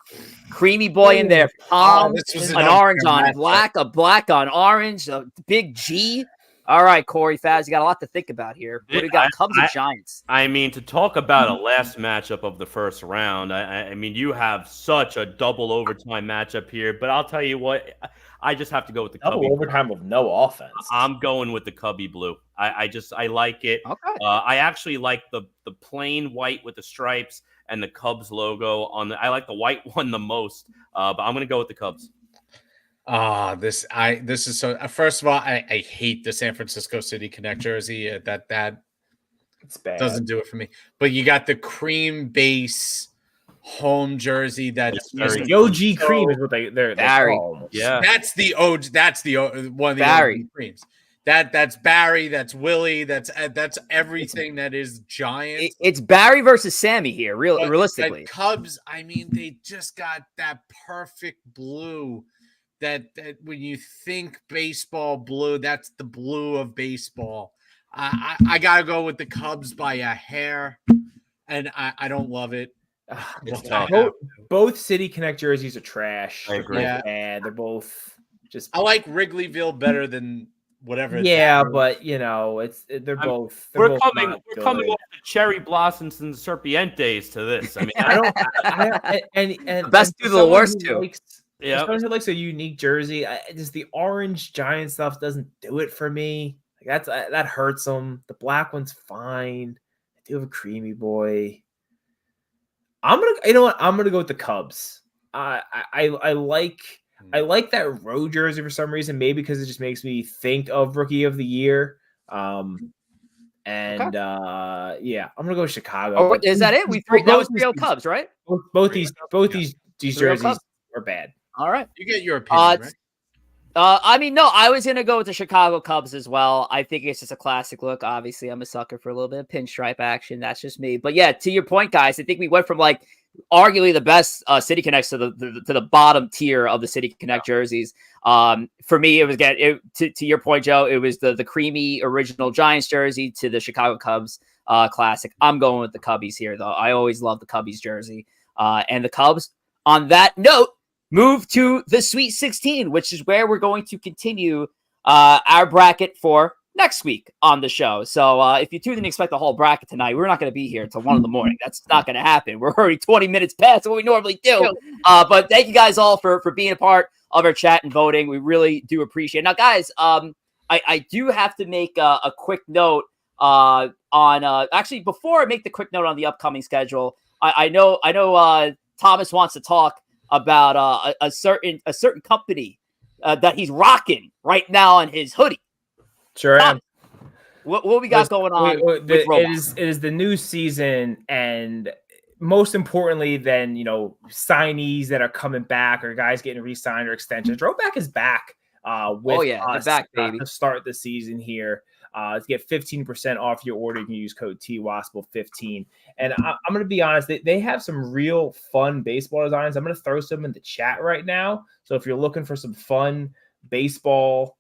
Creamy boy in their palm, an orange on black, a black on orange, a big G. All right, Corey Faz, you got a lot to think about here. What do you got? Cubs and Giants. I mean, to talk about a last matchup of the first round, I mean, you have such a double overtime matchup here, but I'll tell you what, I just have to go with the double overtime with no offense. I'm going with the Cubby blue. I like it. Okay. I actually like the plain white with the stripes and the Cubs logo on I like the white one the most, but I'm going to go with the Cubs. This is so. First of all, I hate the San Francisco City Connect jersey. That it's bad. Doesn't do it for me. But you got the cream base home jersey. That's the OG cream is what they're called. Yeah, that's the OG. That's the one of the OG creams. That's Barry. That's Willie. That's everything that is Giants. It's Barry versus Sammy here. Realistically, Cubs. I mean, they just got that perfect blue. That when you think baseball blue, that's the blue of baseball. I gotta go with the Cubs by a hair, and I don't love it. Both City Connect jerseys are trash. I agree. Yeah, they're both just. I like Wrigleyville better than whatever. Yeah, but you know, they're both. We're coming off the cherry blossoms and Serpientes to this. I mean, I don't. And best do the worst too. Yeah, someone who likes a unique jersey. Just the orange Giant stuff doesn't do it for me. Like that hurts them. The black one's fine. I do have a creamy boy. You know what? I'm gonna go with the Cubs. I like that road jersey for some reason. Maybe because it just makes me think of Rookie of the Year. Yeah, I'm gonna go with Chicago. Oh, is that it? That was 3-0 Cubs, right? Both these jerseys are bad. All right. You get your opinion, right? I mean, no, I was going to go with the Chicago Cubs as well. I think it's just a classic look. Obviously, I'm a sucker for a little bit of pinstripe action. That's just me. But yeah, to your point, guys, I think we went from like arguably the best City Connects to the bottom tier of the City Connect jerseys. For me, it was to your point, Joe, it was the creamy original Giants jersey to the Chicago Cubs classic. I'm going with the Cubbies here, though. I always love the Cubbies jersey. And the Cubs, on that note, move to the Sweet 16, which is where we're going to continue our bracket for next week on the show. So if you tuned in and expect the whole bracket tonight, we're not going to be here until 1 a.m. That's not going to happen. We're already 20 minutes past what we normally do. But thank you guys all for being a part of our chat and voting. We really do appreciate it. Now, guys, I do have to make a quick note on actually, before I make the quick note on the upcoming schedule, I know Thomas wants to talk about a certain company that he's rocking right now on his hoodie. Sure am. What we got going on? It is the new season, and most importantly, then signees that are coming back or guys getting re-signed or extensions. Roback is back. with they're us back, baby. to start the season here. To get 15% off your order, you can use code TWASPL15. And I'm going to be honest, they have some real fun baseball designs. I'm going to throw some in the chat right now. So if you're looking for some fun baseball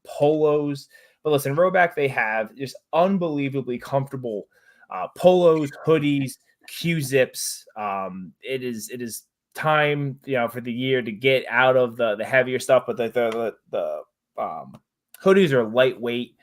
polos, but listen, Rhoback, they have just unbelievably comfortable polos, hoodies, Q-zips. It is time, for the year to get out of the heavier stuff, but the hoodies are lightweight,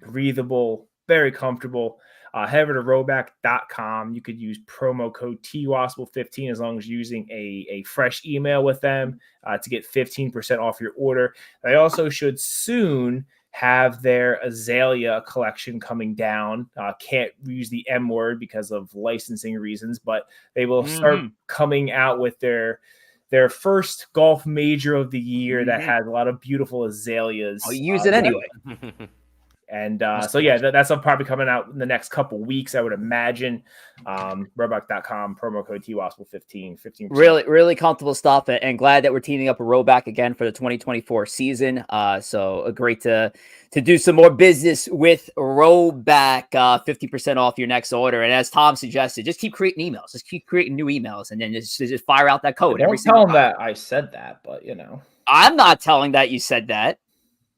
breathable, very comfortable. Head over to rhoback.com. You could use promo code TWASPL15 as long as you're using a fresh email with them to get 15% off your order. They also should soon have their Azalea collection coming down. Can't use the M word because of licensing reasons, but they will start coming out with their first golf major of the year that has a lot of beautiful azaleas. I'll use it anyway. And so, yeah, that's probably coming out in the next couple weeks, I would imagine. Rhoback.com, promo code TWASPL15, 15%. Really, really comfortable stuff, and glad that we're teaming up with Rhoback again for the 2024 season. So great to do some more business with Rhoback. 50% off your next order. And as Tom suggested, just keep creating emails. Just keep creating new emails, and then just fire out that code. Don't tell them that I said that, but I'm not telling that you said that.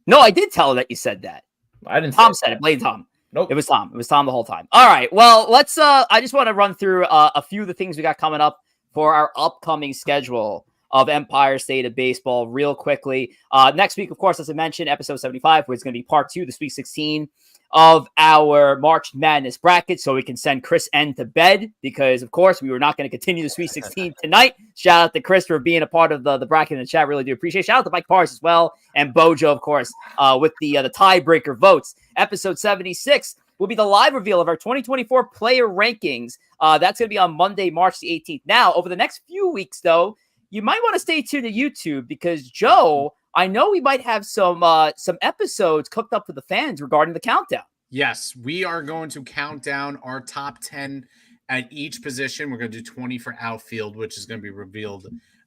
No, I did tell that you said that. I didn't. Tom said it. Blame Tom. Nope. It was Tom. It was Tom the whole time. All right. Well, let's. I just want to run through a few of the things we got coming up for our upcoming schedule of Empire State of Baseball real quickly. Next week, of course, as I mentioned, episode 75, where it's going to be part 2, the Sweet 16 of our March Madness bracket, so we can send Chris N to bed because, of course, we were not going to continue the Sweet 16 tonight. Shout out to Chris for being a part of the bracket in the chat. Really do appreciate it. Shout out to Mike Pars as well, and Bojo, of course, with the tiebreaker votes. Episode 76 will be the live reveal of our 2024 player rankings. That's going to be on Monday, March the 18th. Now, over the next few weeks, though, you might want to stay tuned to YouTube because, Joe, I know we might have some episodes cooked up for the fans regarding the countdown. Yes, we are going to count down our top 10 at each position. We're going to do 20 for outfield, which is going to be revealed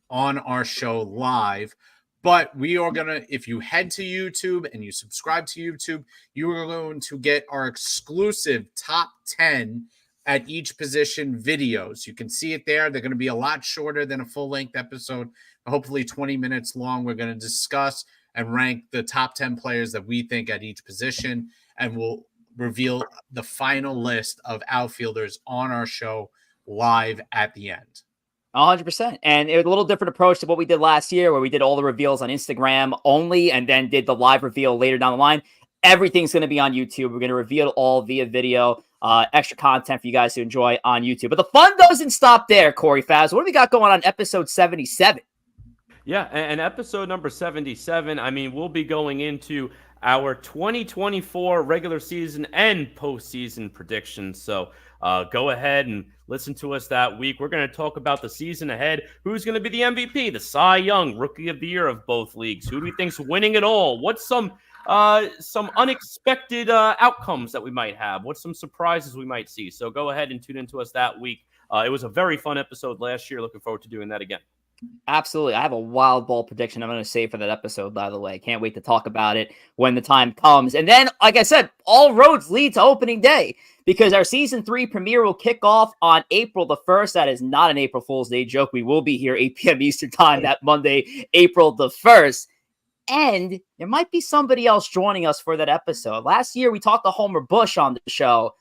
on our show live. But we are going to, if you head to YouTube and you subscribe to YouTube, you are going to get our exclusive top 10 at each position videos. You can see it there. They're going to be a lot shorter than a full-length episode, hopefully 20 minutes long. We're going to discuss and rank the top 10 players that we think at each position, and we'll reveal the final list of outfielders on our show live at the end. 100%. And it was a little different approach to what we did last year, where we did all the reveals on Instagram only and then did the live reveal later down the line. Everything's going to be on YouTube. We're going to reveal it all via video. Extra content for you guys to enjoy on YouTube. But the fun doesn't stop there, Corey Faz. What do we got going on episode 77? Yeah, and episode number 77, I mean, we'll be going into our 2024 regular season and postseason predictions. So go ahead and listen to us that week. We're going to talk about the season ahead. Who's going to be the MVP, the Cy Young, Rookie of the Year of both leagues? Who do we think's winning it all? What's some unexpected outcomes that we might have? What's some surprises we might see? So go ahead and tune into us that week. It was a very fun episode last year. Looking forward to doing that again. Absolutely. I have a wild ball prediction I'm going to save for that episode, by the way. Can't wait to talk about it when the time comes. And then, like I said, all roads lead to opening day because our season 3 premiere will kick off on April the 1st. That is not an April Fool's Day joke. We will be here 8 p.m. Eastern time that Monday, April the 1st. And there might be somebody else joining us for that episode. Last year, we talked to Homer Bush on the show.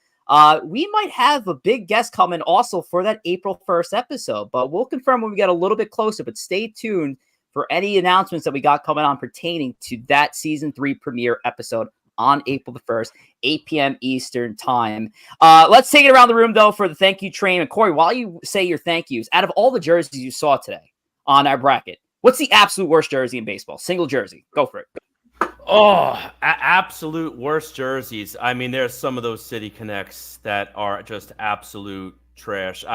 We might have a big guest coming also for that April 1st episode, but we'll confirm when we get a little bit closer. But stay tuned for any announcements that we got coming on pertaining to that season 3 premiere episode on April the 1st, 8 p.m. Eastern time. Let's take it around the room, though, for the thank you train. And Corey, while you say your thank yous, out of all the jerseys you saw today on our bracket, what's the absolute worst jersey in baseball? Single jersey. Go for it. Oh, absolute worst jerseys. I mean, there's some of those City Connects that are just absolute trash. If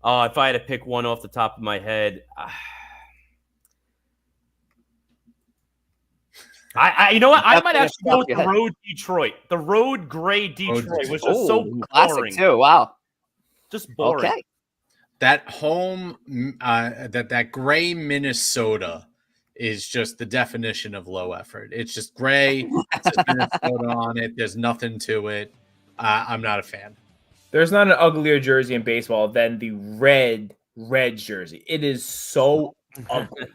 I had to pick one off the top of my head, you know what? I might actually go with the Road Detroit. The Road Gray Detroit was just so boring. Classic too. Wow. Just boring. Okay. That home, that gray Minnesota is just the definition of low effort. It's just gray. It says Minnesota on it. There's nothing to it. I'm not a fan. There's not an uglier jersey in baseball than the red jersey. It is so ugly.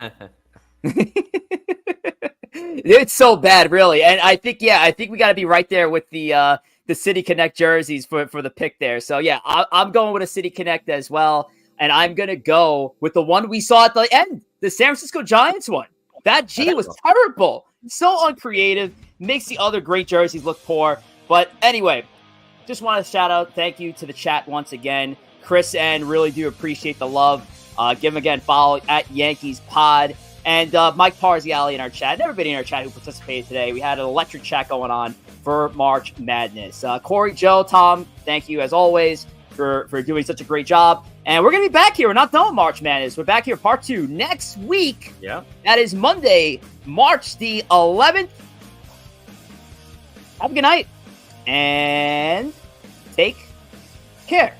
It's so bad, really. And I think we got to be right there with the City Connect jerseys for the pick there. So yeah, I'm going with a City Connect as well, and I'm gonna go with the one we saw at the end, the San Francisco Giants one. That G was terrible, so uncreative, makes the other great jerseys look poor. But anyway, just want to shout out, thank you to the chat once again, Chris, and really do appreciate the love. Give him again follow at Yankees Pod. And Mike Parziale in our chat, and everybody in our chat who participated today. We had an electric chat going on for March Madness. Corey, Joe, Tom, thank you as always for doing such a great job. And we're going to be back here. We're not done with March Madness. We're back here, part 2, next week. Yeah. That is Monday, March the 11th. Have a good night, and take care.